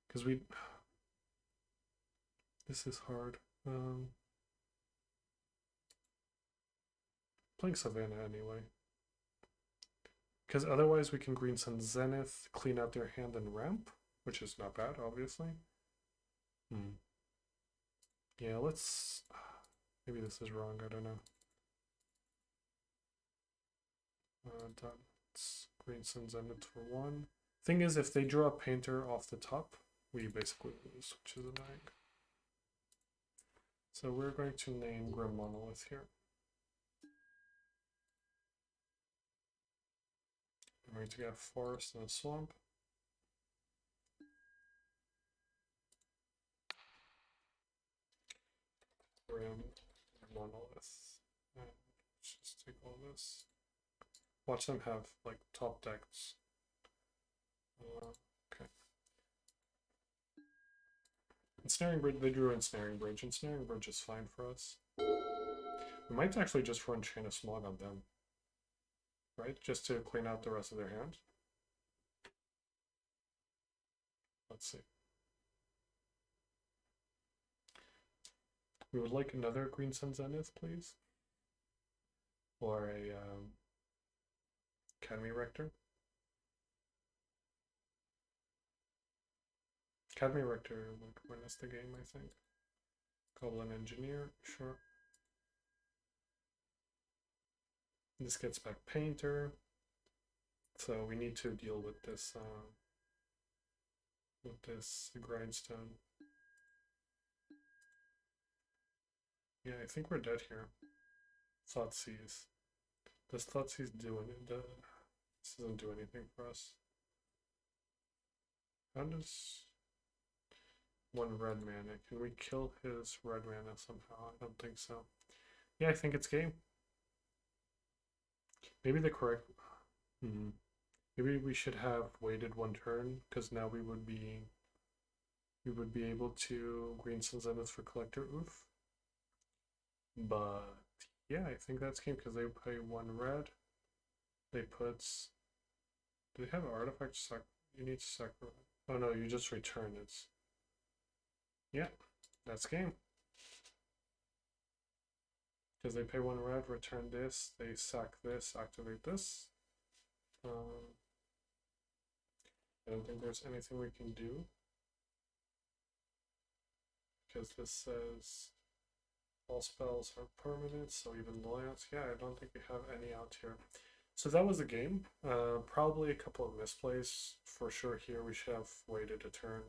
Because this is hard. Playing Savannah anyway. Because otherwise we can Green Sun Zenith, clean out their hand and ramp, which is not bad, obviously. Yeah, let's... Maybe this is wrong, I don't know. Done. It's Green Sun Zenith for 1. Thing is, if they draw a Painter off the top, we basically lose, which is annoying. So we're going to name Grim Monolith here. I'm going to get a forest and a swamp. Grim Monolith. And let's just take all this. Watch them have like top decks. Okay. Ensnaring Bridge, they drew Ensnaring Bridge. Ensnaring Bridge is fine for us. We might actually just run Chain of Smog on them. Right? Just to clean out the rest of their hand. Let's see. We would like another Green Sun Zenith, please. Or a Academy Rector. Academy Rector would win us the game, I think. Goblin Engineer, sure. This gets back Painter. So we need to deal with this grindstone. Yeah, I think we're dead here. Thoughtseize. Does Thoughtseize do it? This doesn't do anything for us. How does one red mana? Can we kill his red mana somehow? I don't think so. Yeah, I think it's game. Maybe the correct... Maybe we should have waited one turn, because now we would be able to Green Sun Zenith for Collector Oof. But yeah, I think that's game because they pay 1 red. They put... Do they have an artifact? You need to sacrifice. Oh no, you just return it. Yeah, that's game. Because they pay 1 red, return this, they sack this, activate this. I don't think there's anything we can do. Because this says all spells are permanent, so even loyalty. Yeah, I don't think we have any out here. So that was the game. Probably a couple of misplays. For sure here we should have waited a turn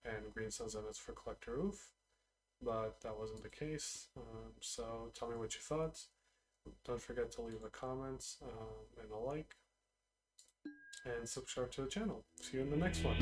and Green Sun Zenith for Collector Oof. But that wasn't the case. So tell me what you thought. Don't forget to leave a comment and a like. And subscribe to the channel. See you in the next one.